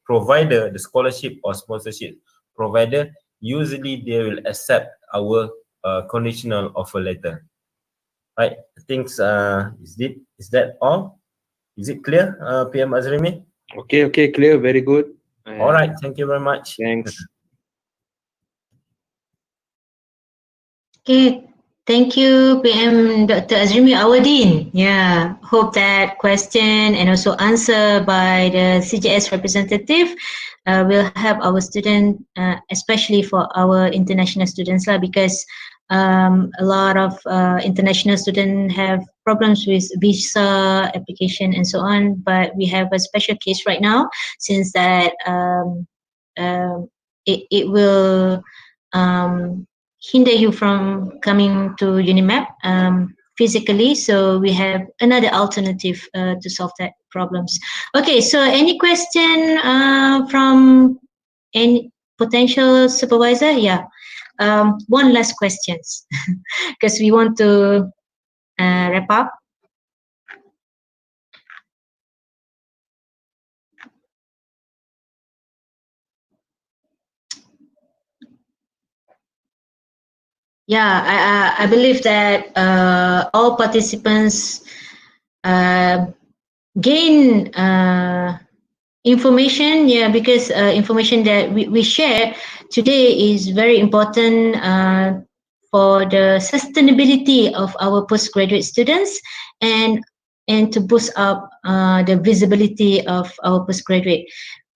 provider, the scholarship or sponsorship provider, usually they will accept our conditional offer letter. Right? I think is that all? Is it clear, PM Azrimi? Okay, clear, very good. All right, thank you very much. Thanks. Okay, thank you, PM Dr. Azrimi Awadin. Yeah, hope that question and also answer by the CJS representative will help our student, especially for our international students, because a lot of international students have problems with visa application and so on, but we have a special case right now, since that it will hinder you from coming to UniMAP physically, so we have another alternative to solve that problems. Okay, so any question from any potential supervisor? Yeah. One last questions because we want to wrap up. Yeah, I believe that all participants gain information, because information that we share today is very important for the sustainability of our postgraduate students and to boost up the visibility of our postgraduate.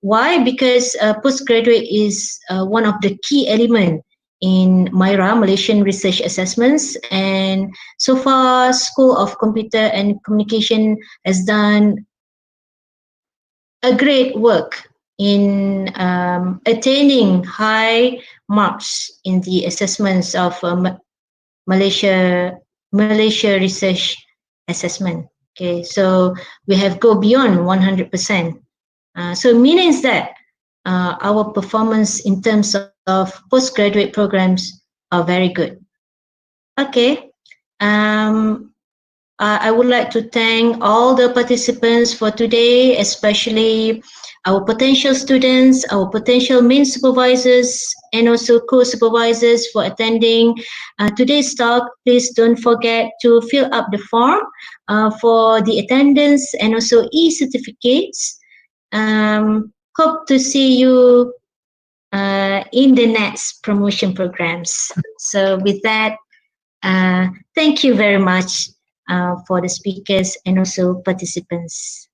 Why? Because postgraduate is one of the key elements in MYRA, Malaysian Research Assessments, and so far School of Computer and Communication has done a great work in attaining high marks in the assessments of Malaysia Research Assessment. Okay, so we have go beyond 100%. So means that our performance in terms of postgraduate programs are very good. Okay. I would like to thank all the participants for today, especially our potential students, our potential main supervisors, and also co-supervisors for attending today's talk. Please don't forget to fill up the form for the attendance and also e-certificates. hope to see you in the next promotion programs. So with that, thank you very much for the speakers and also participants.